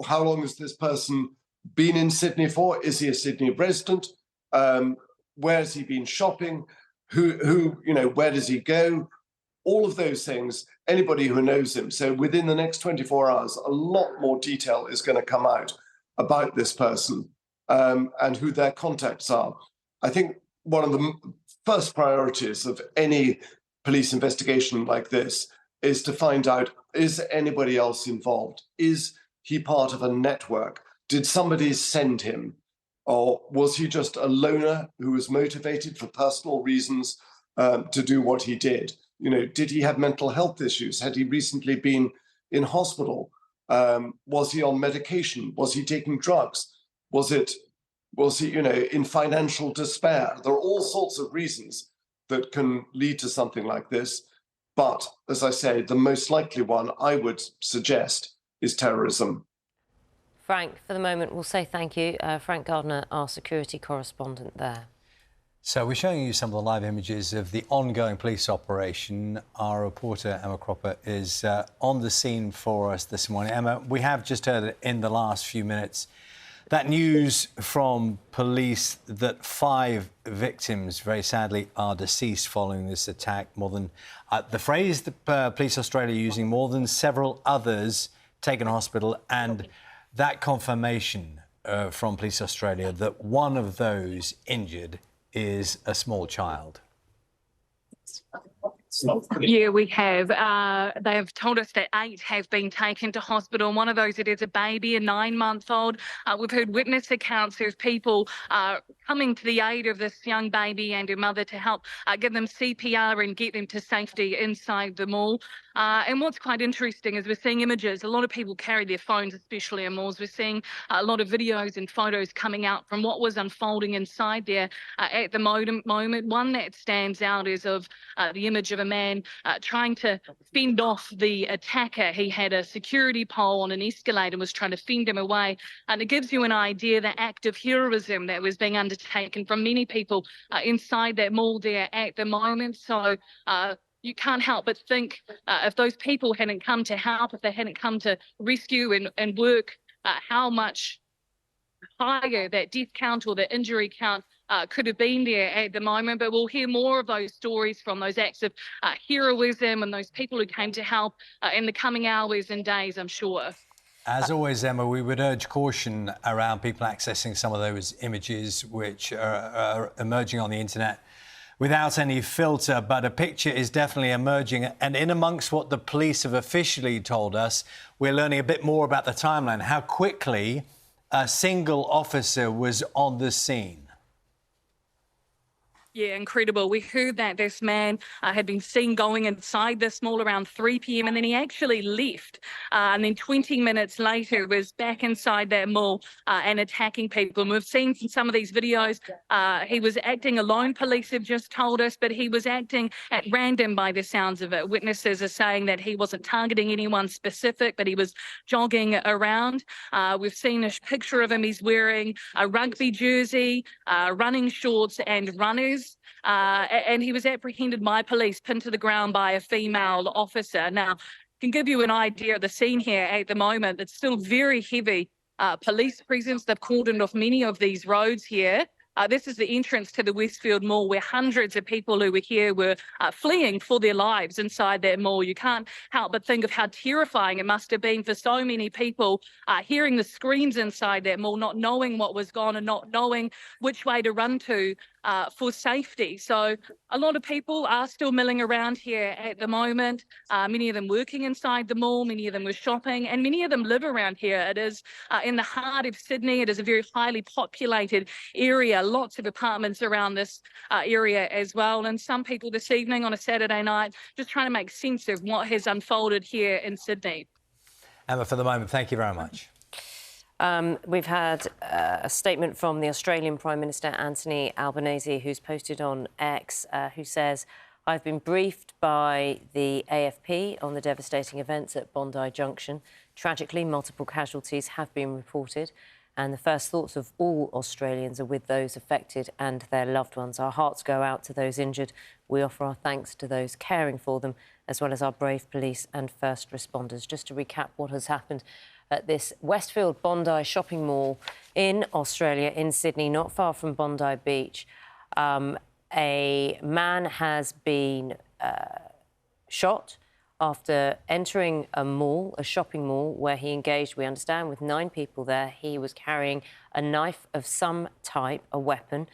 how long has this person been in Sydney for? Is he a Sydney resident? Where has he been shopping? Where does he go? All of those things, anybody who knows him. So within the next 24 hours, a lot more detail is going to come out about this person and who their contacts are. I think one of the first priorities of any police investigation like this is to find out, is anybody else involved? Is he part of a network? Did somebody send him? Or was he just a loner who was motivated for personal reasons to do what he did? Did he have mental health issues? Had he recently been in hospital? Was he on medication? Was he taking drugs? Was he, in financial despair? There are all sorts of reasons that can lead to something like this. But as I say, the most likely one I would suggest is terrorism. Frank, for the moment, we'll say thank you. Frank Gardner, our security correspondent there. So we're showing you some of the live images of the ongoing police operation. Our reporter, Emma Cropper, is on the scene for us this morning. Emma, we have just heard in the last few minutes that news from police that 5 victims, very sadly, are deceased following this attack. More than, the phrase the Police Australia are using, more than several others taken to hospital, and that confirmation from Police Australia that one of those injured is a small child. Yeah, we have. They have told us that 8 have been taken to hospital, and one of those, it is a baby, a 9-month-old. We've heard witness accounts of people coming to the aid of this young baby and her mother to help give them CPR and get them to safety inside the mall. And what's quite interesting is we're seeing images. A lot of people carry their phones, especially in malls. We're seeing a lot of videos and photos coming out from what was unfolding inside there at the moment. One that stands out is of the image of a man trying to fend off the attacker. He had a security pole on an escalator and was trying to fend him away. And it gives you an idea the act of heroism that was being undertaken from many people inside that mall there at the moment. So you can't help but think if those people hadn't come to help, if they hadn't come to rescue and work, how much higher that death count or the injury count could have been there at the moment. But we'll hear more of those stories from those acts of heroism and those people who came to help in the coming hours and days, I'm sure. As always, Emma, we would urge caution around people accessing some of those images which are emerging on the internet without any filter, but a picture is definitely emerging. And in amongst what the police have officially told us, we're learning a bit more about the timeline, how quickly a single officer was on the scene. Yeah, incredible. We heard that this man had been seen going inside this mall around 3 p.m. and then he actually left. And then 20 minutes later was back inside that mall and attacking people. And we've seen from some of these videos, he was acting alone, police have just told us, but he was acting at random by the sounds of it. Witnesses are saying that he wasn't targeting anyone specific, but he was jogging around. We've seen a picture of him. He's wearing a rugby jersey, running shorts and runners. And he was apprehended by police, pinned to the ground by a female officer. Now, can give you an idea of the scene here at the moment. It's still very heavy police presence. They've cordoned off many of these roads here. This is the entrance to the Westfield Mall where hundreds of people who were here were fleeing for their lives inside that mall. You can't help but think of how terrifying it must have been for so many people hearing the screams inside that mall, not knowing what was gone and not knowing which way to run to for safety. So a lot of people are still milling around here at the moment. Many of them working inside the mall, many of them were shopping, and many of them live around here. It is in the heart of Sydney. It is a very highly populated area, lots of apartments around this area as well. And some people this evening on a Saturday night just trying to make sense of what has unfolded here in Sydney. Emma, for the moment, thank you very much. We've had a statement from the Australian Prime Minister, Anthony Albanese, who's posted on X, who says, "I've been briefed by the AFP on the devastating events at Bondi Junction. Tragically, multiple casualties have been reported, and the first thoughts of all Australians are with those affected and their loved ones. Our hearts go out to those injured. We offer our thanks to those caring for them, as well as our brave police and first responders." Just to recap what has happened at this Westfield Bondi shopping mall in Australia, in Sydney, not far from Bondi Beach. A man has been shot after entering a mall, a shopping mall, where he engaged, we understand, with 9 people there. He was carrying a knife of some type, a weapon.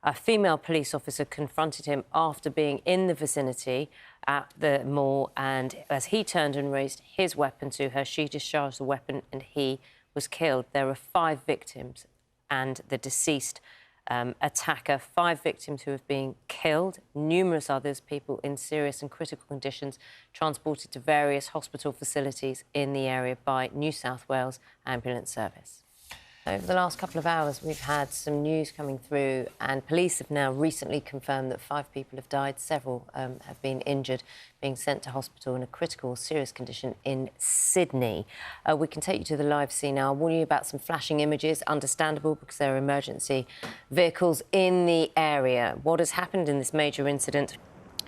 A female police officer confronted him after being in the vicinity at the mall, and as he turned and raised his weapon to her, she discharged the weapon and he was killed. There are 5 victims and the deceased attacker, 5 victims who have been killed, numerous others, people in serious and critical conditions, transported to various hospital facilities in the area by New South Wales Ambulance Service. Over the last couple of hours, we've had some news coming through, and police have now recently confirmed that 5 people have died. Several have been injured, being sent to hospital in a critical or serious condition in Sydney. We can take you to the live scene now. I'll warn you about some flashing images, understandable because there are emergency vehicles in the area. What has happened in this major incident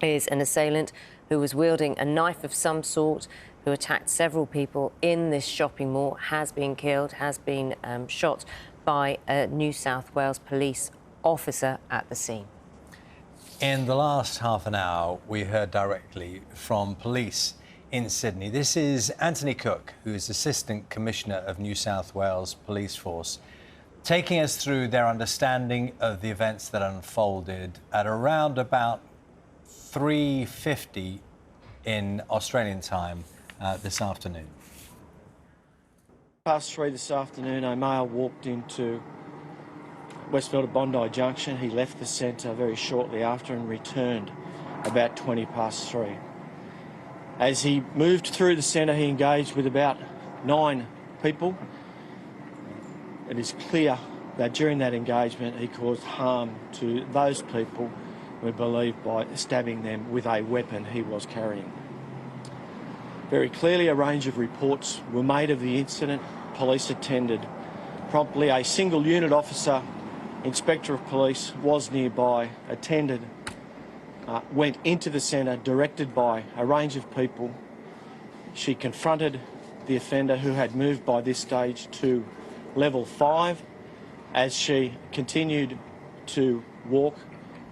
is an assailant who was wielding a knife of some sort, who attacked several people in this shopping mall, has been killed, has been shot by a New South Wales police officer at the scene. In the last half an hour, we heard directly from police in Sydney. This is Anthony Cook, who is Assistant Commissioner of New South Wales Police Force, taking us through their understanding of the events that unfolded at around about 3:50 in Australian time this afternoon. Past 3 this afternoon, a male walked into Westfield at Bondi Junction. He left the centre very shortly after and returned about 20 past 3. As he moved through the centre, he engaged with about 9 people. It is clear that during that engagement, he caused harm to those people we believe, by stabbing them with a weapon he was carrying. Very clearly, a range of reports were made of the incident. Police attended promptly. A single unit officer, Inspector of Police, was nearby, attended, went into the centre, directed by a range of people. She confronted the offender, who had moved by this stage to level 5. As she continued to walk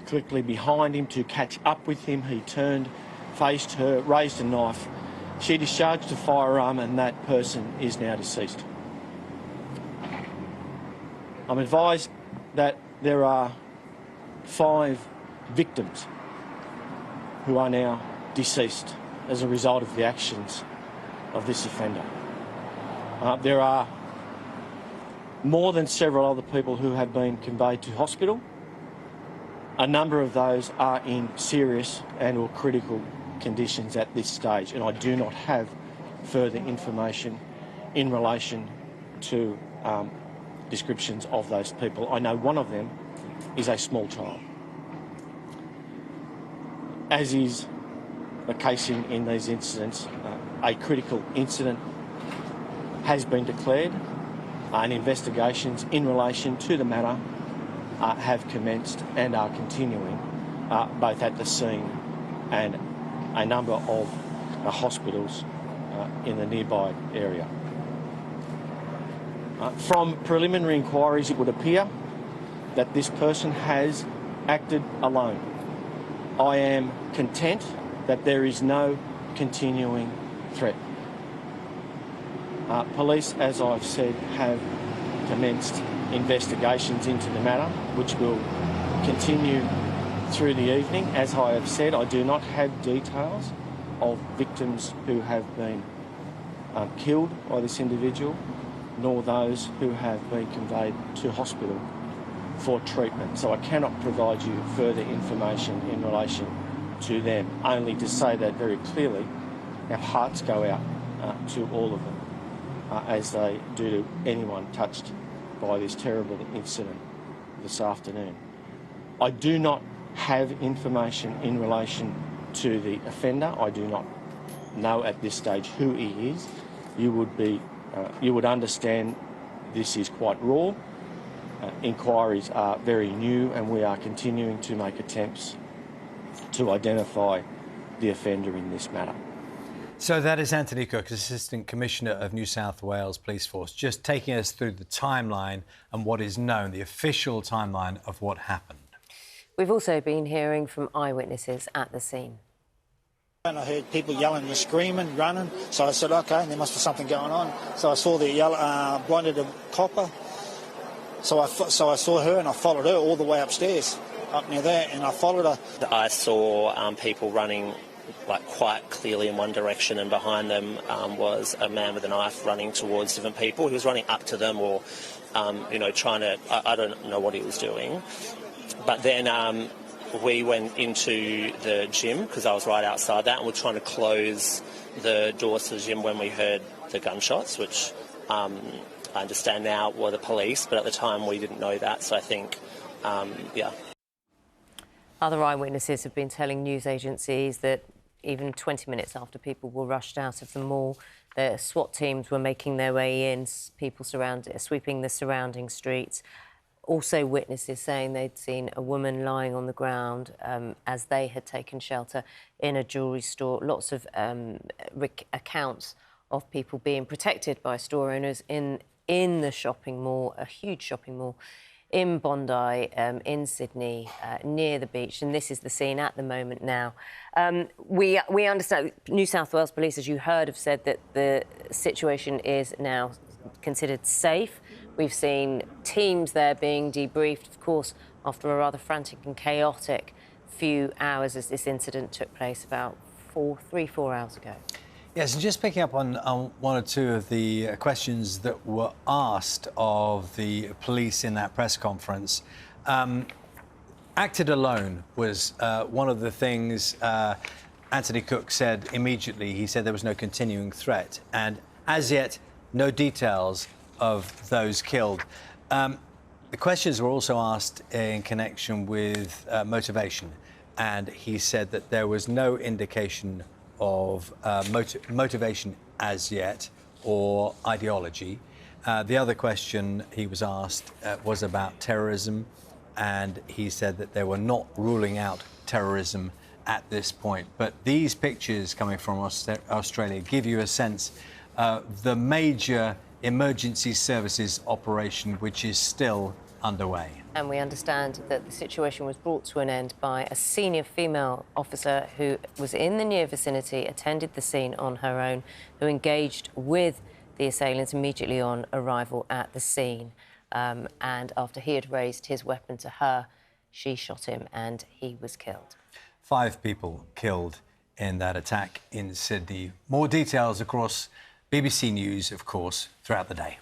quickly behind him to catch up with him, he turned, faced her, raised a knife. She discharged a firearm, and that person is now deceased. I'm advised that there are 5 victims who are now deceased as a result of the actions of this offender. There are more than several other people who have been conveyed to hospital. A number of those are in serious and or critical conditions at this stage, and I do not have further information in relation to descriptions of those people. I know one of them is a small child. As is the case in these incidents, a critical incident has been declared, and investigations in relation to the matter have commenced and are continuing, both at the scene and a number of hospitals in the nearby area. From preliminary inquiries, it would appear that this person has acted alone. I am content that there is no continuing threat. Police, as I've said, have commenced investigations into the matter, which will continue through the evening. As I have said, I do not have details of victims who have been killed by this individual, nor those who have been conveyed to hospital for treatment. So I cannot provide you further information in relation to them, only to say that very clearly our hearts go out to all of them, as they do to anyone touched by this terrible incident this afternoon. I do not have information in relation to the offender. I do not know at this stage who he is. You would understand this is quite raw. Inquiries are very new, and we are continuing to make attempts to identify the offender in this matter. So that is Anthony Cook, Assistant Commissioner of New South Wales Police Force, just taking us through the timeline and what is known, the official timeline of what happened. We've also been hearing from eyewitnesses at the scene. And I heard people yelling and screaming, running, so I said, OK, there must be something going on. So I saw the blinded copper, so I saw her and I followed her all the way upstairs, up near there, and I followed her. I saw people running quite clearly in one direction, and behind them was a man with a knife running towards different people. He was running up to them, or trying to, I don't know what he was doing. But then we went into the gym, because I was right outside that, and we're trying to close the doors to the gym when we heard the gunshots, which I understand now were the police, but at the time we didn't know that, so I think, yeah. Other eyewitnesses have been telling news agencies that even 20 minutes after people were rushed out of the mall, the SWAT teams were making their way in, people sweeping the surrounding streets. Also witnesses saying they'd seen a woman lying on the ground as they had taken shelter in a jewellery store. Lots of accounts of people being protected by store owners in the shopping mall, a huge shopping mall in Bondi, in Sydney, near the beach, and this is the scene at the moment now. We understand New South Wales Police, as you heard, have said that the situation is now considered safe. We've seen teams there being debriefed, of course, after a rather frantic and chaotic few hours as this incident took place about 4 hours ago. Yes, and just picking up on one or two of the questions that were asked of the police in that press conference. Acted alone was one of the things Anthony Cook said immediately. He said there was no continuing threat, and as yet, no details of those killed. The questions were also asked in connection with motivation. and he said that there was no indication of motivation as yet or ideology. The other question he was asked was about terrorism, and he said that they were not ruling out terrorism at this point. But these pictures coming from Australia give you a sense of the major emergency services operation which is still underway. And we understand that the situation was brought to an end by a senior female officer who was in the near vicinity, attended the scene on her own, who engaged with the assailants immediately on arrival at the scene. And after he had raised his weapon to her, she shot him and he was killed. 5 people killed in that attack in Sydney. More details across BBC News, of course, throughout the day.